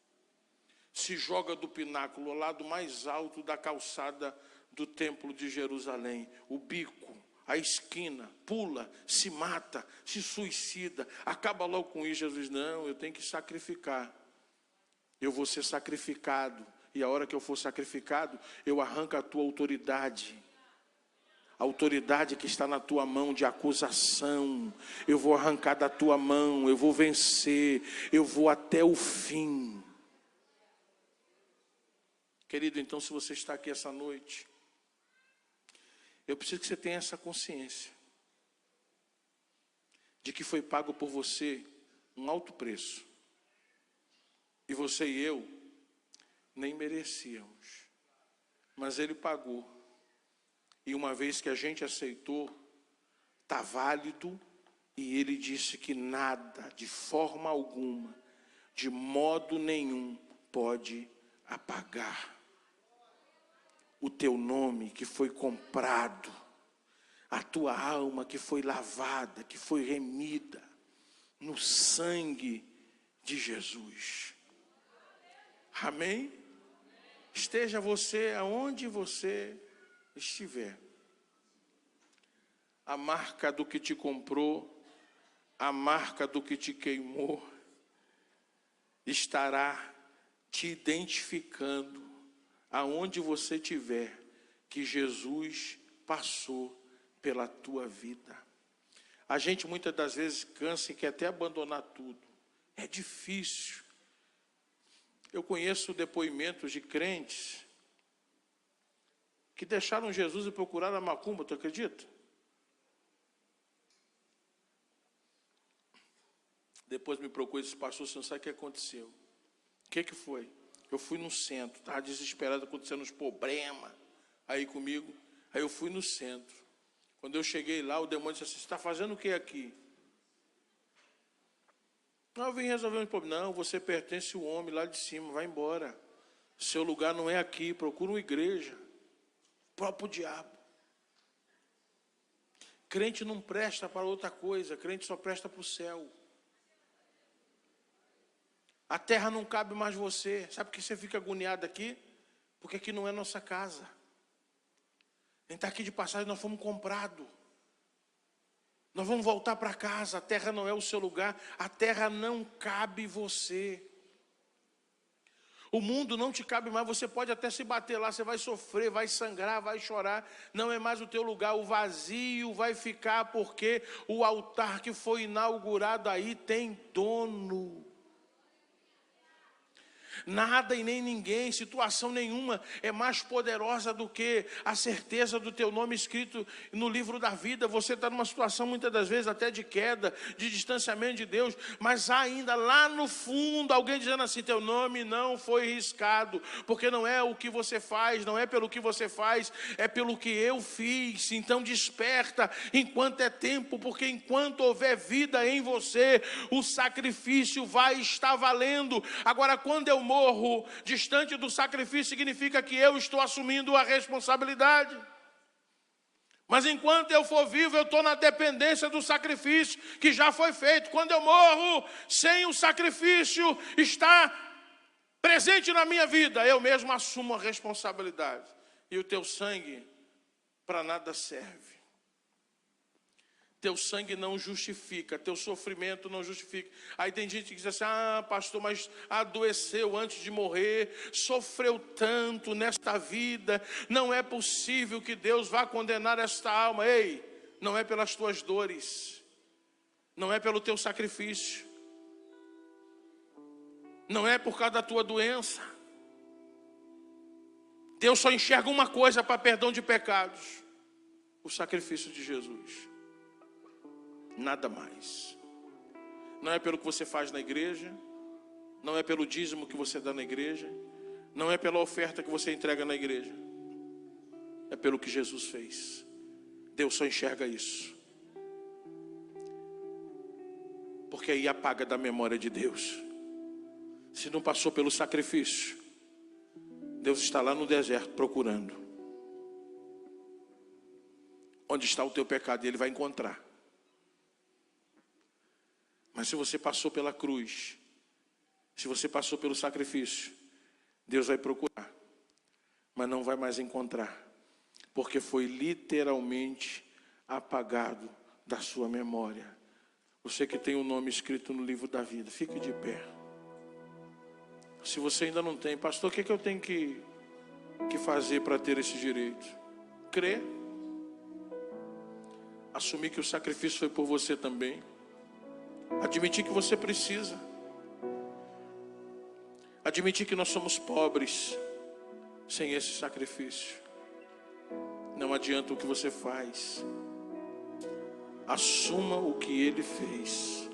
Speaker 2: Se joga do pináculo, ao lado mais alto da calçada do templo de Jerusalém. O bico, a esquina, pula, se mata, se suicida, acaba logo com isso. Jesus, não, eu tenho que sacrificar. Eu vou ser sacrificado. E a hora que eu for sacrificado, eu arranco a tua autoridade. A autoridade que está na tua mão de acusação. Eu vou arrancar da tua mão, eu vou vencer, eu vou até o fim. Querido, então, se você está aqui essa noite, eu preciso que você tenha essa consciência de que foi pago por você um alto preço. E você e eu nem merecíamos. Mas Ele pagou. E uma vez que a gente aceitou, está válido. E Ele disse que nada, de forma alguma, de modo nenhum, pode apagar o teu nome que foi comprado, a tua alma que foi lavada, que foi remida no sangue de Jesus. Amém? Esteja você aonde você estiver. A marca do que te comprou, a marca do que te queimou, estará te identificando aonde você estiver, que Jesus passou pela tua vida. A gente muitas das vezes cansa e quer até abandonar tudo. É difícil. Eu conheço depoimentos de crentes que deixaram Jesus e procuraram a macumba, tu acredita? Depois me procurou e disse, pastor, você não sabe o que aconteceu. O que foi? Eu fui no centro, estava desesperado, acontecendo uns problemas aí comigo. Aí eu fui no centro. Quando eu cheguei lá, o demônio disse assim, você está fazendo o que aqui? Não, eu vim resolver um problema. Não, você pertence ao homem lá de cima, vai embora. Seu lugar não é aqui, procura uma igreja. O próprio diabo. Crente não presta para outra coisa, crente só presta para o céu. A terra não cabe mais você. Sabe por que você fica agoniado aqui? Porque aqui não é nossa casa. A gente está aqui de passagem, nós fomos comprados. Nós vamos voltar para casa. A terra não é o seu lugar. A terra não cabe você. O mundo não te cabe mais, você pode até se bater lá, você vai sofrer, vai sangrar, vai chorar, não é mais o teu lugar, o vazio vai ficar, porque o altar que foi inaugurado aí tem dono. Nada e nem ninguém, situação nenhuma é mais poderosa do que a certeza do teu nome escrito no livro da vida. Você está numa situação muitas das vezes até de queda, de distanciamento de Deus, mas há ainda lá no fundo alguém dizendo assim: teu nome não foi riscado, porque não é o que você faz, não é pelo que você faz, é pelo que eu fiz. Então desperta enquanto é tempo, porque enquanto houver vida em você, o sacrifício vai estar valendo. Agora, quando eu morro distante do sacrifício, significa que eu estou assumindo a responsabilidade. Mas enquanto eu for vivo, eu estou na dependência do sacrifício que já foi feito. Quando eu morro sem o sacrifício estar presente na minha vida, eu mesmo assumo a responsabilidade. E o teu sangue para nada serve. Teu sangue não justifica, teu sofrimento não justifica. Aí tem gente que diz assim: ah, pastor, mas adoeceu antes de morrer, sofreu tanto nesta vida, não é possível que Deus vá condenar esta alma. Ei, não é pelas tuas dores, não é pelo teu sacrifício, não é por causa da tua doença. Deus só enxerga uma coisa para perdão de pecados: o sacrifício de Jesus. Nada mais. Não é pelo que você faz na igreja, não é pelo dízimo que você dá na igreja, não é pela oferta que você entrega na igreja, é pelo que Jesus fez. Deus só enxerga isso, porque aí apaga da memória de Deus. Se não passou pelo sacrifício, Deus está lá no deserto procurando. Onde está o teu pecado? E Ele vai encontrar. Mas se você passou pela cruz, se você passou pelo sacrifício, Deus vai procurar, mas não vai mais encontrar, porque foi literalmente apagado da sua memória. Você que tem o nome escrito no livro da vida, fique de pé. Se você ainda não tem: pastor, o que eu tenho que fazer para ter esse direito? Crer, assumir que o sacrifício foi por você também, admitir que você precisa, admitir que nós somos pobres sem esse sacrifício. Não adianta o que você faz, assuma o que Ele fez,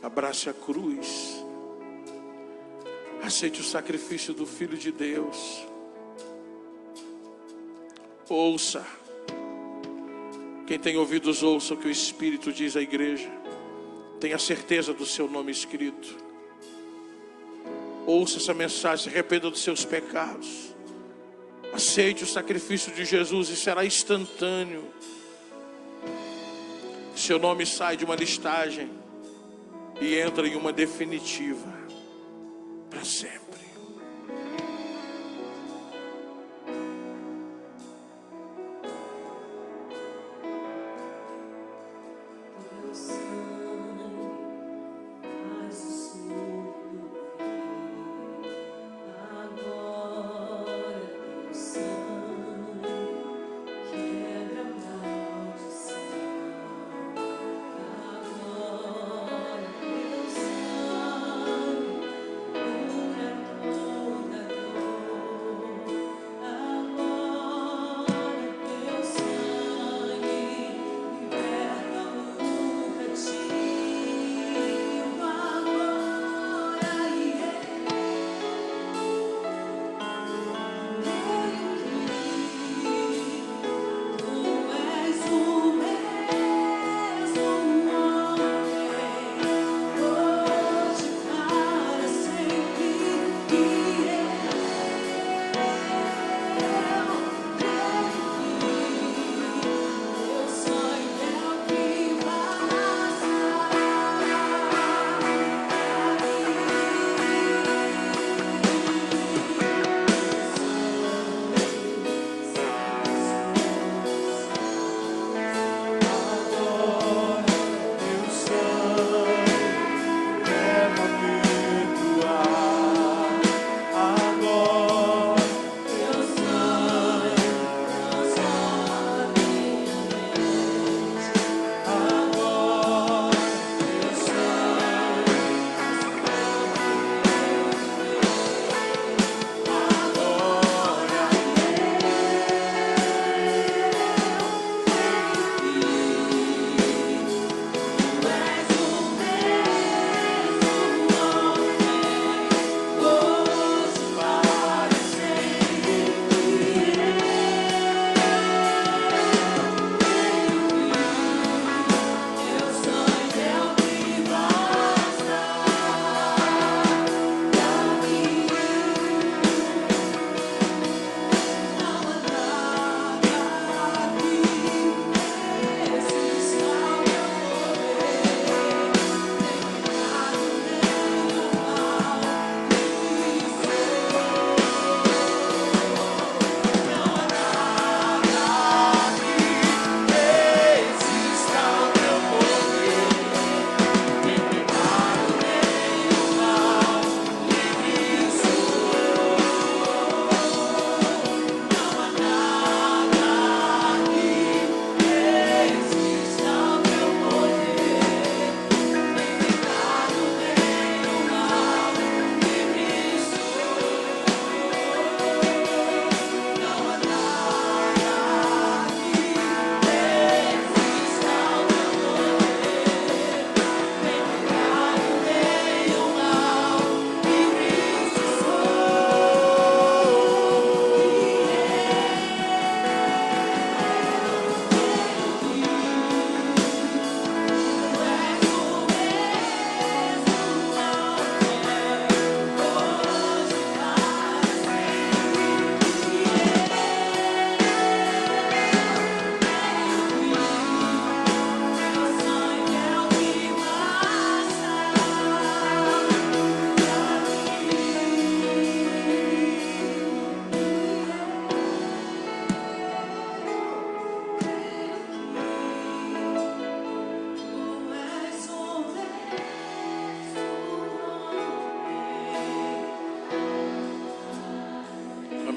Speaker 2: abrace a cruz, aceite o sacrifício do Filho de Deus. Ouça, quem tem ouvidos ouça o que o Espírito diz à igreja. Tenha certeza do seu nome escrito. Ouça essa mensagem, se arrependa dos seus pecados. Aceite o sacrifício de Jesus e será instantâneo. Seu nome sai de uma listagem e entra em uma definitiva para sempre.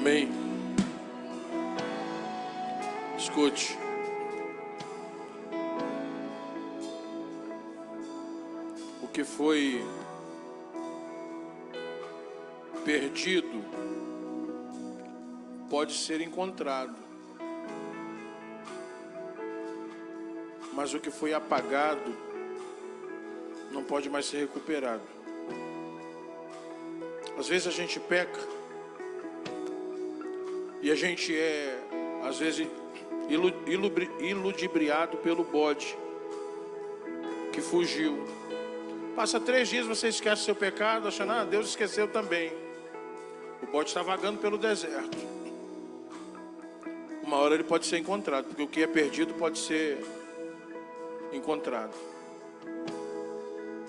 Speaker 2: Amém. Escute. O que foi perdido pode ser encontrado, mas o que foi apagado não pode mais ser recuperado. Às vezes a gente peca e a gente é, às vezes, iludibriado pelo bode que fugiu. Passa 3 dias, você esquece seu pecado, achando, Deus esqueceu também. O bode está vagando pelo deserto. Uma hora ele pode ser encontrado, porque o que é perdido pode ser encontrado.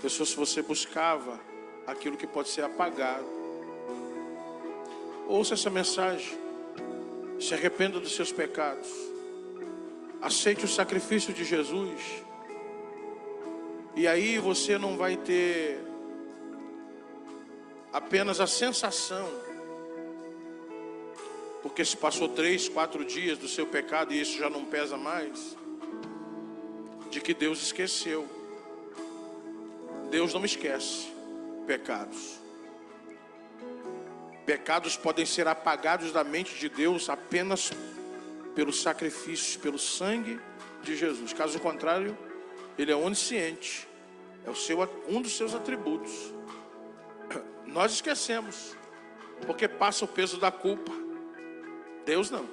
Speaker 2: Pessoal, se você buscava aquilo que pode ser apagado, ouça essa mensagem, se arrependa dos seus pecados, aceite o sacrifício de Jesus, e aí você não vai ter apenas a sensação, porque se passou 3, 4 dias do seu pecado e isso já não pesa mais, de que Deus esqueceu. Deus não esquece pecados. Pecados podem ser apagados da mente de Deus apenas pelo sacrifício, pelo sangue de Jesus. Caso contrário, Ele é onisciente. É um dos seus atributos. Nós esquecemos, porque passa o peso da culpa. Deus não.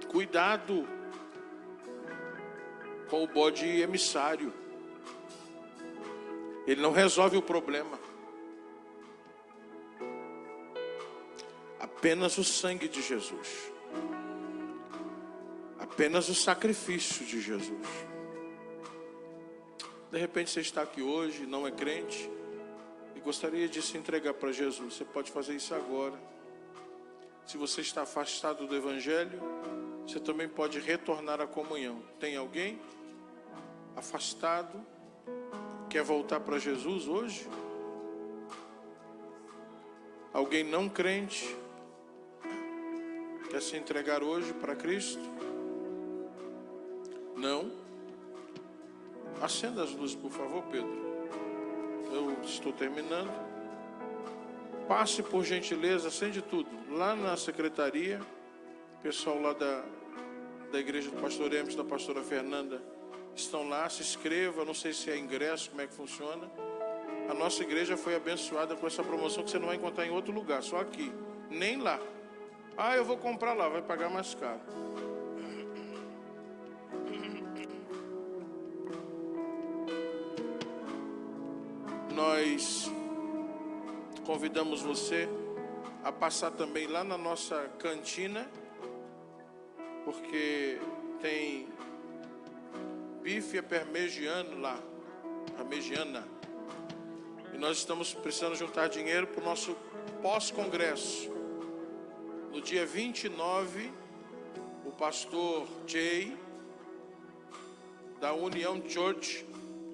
Speaker 2: Cuidado com o bode emissário. Ele não resolve o problema. Apenas o sangue de Jesus. Apenas o sacrifício de Jesus. De repente você está aqui hoje, não é crente, e gostaria de se entregar para Jesus. Você pode fazer isso agora. Se você está afastado do Evangelho, você também pode retornar à comunhão. Tem alguém afastado, quer voltar para Jesus hoje? Alguém não crente, quer se entregar hoje para Cristo? Não? Acenda as luzes, por favor, Pedro. Eu estou terminando. Passe, por gentileza, acende tudo. Lá na secretaria, o pessoal lá da igreja do pastor Hermes, da pastora Fernanda, estão lá, se inscreva. Não sei se é ingresso, como é que funciona. A nossa igreja foi abençoada com essa promoção que você não vai encontrar em outro lugar, só aqui, nem lá. Eu vou comprar lá, vai pagar mais caro. Nós convidamos você a passar também lá na nossa cantina, porque tem bife parmegiano lá, parmegiana. E nós estamos precisando juntar dinheiro para o nosso pós-congresso. No dia 29, o pastor Jay, da União Church,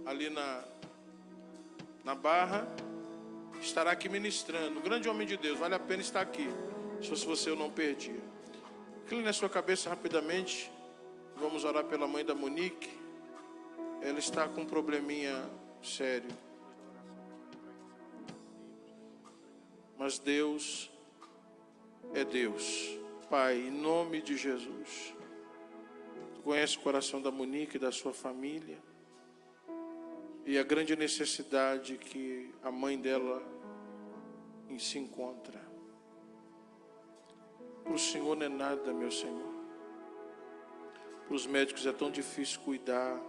Speaker 2: ali na Barra, estará aqui ministrando. Grande homem de Deus, vale a pena estar aqui, se fosse você eu não perdia. Incline na sua cabeça rapidamente. Vamos orar pela mãe da Monique. Ela está com um probleminha sério. Mas Deus é Deus. Pai, em nome de Jesus, Tu conheces o coração da Monique e da sua família, e a grande necessidade que a mãe dela se encontra. Para o Senhor não é nada, meu Senhor. Para os médicos é tão difícil cuidar.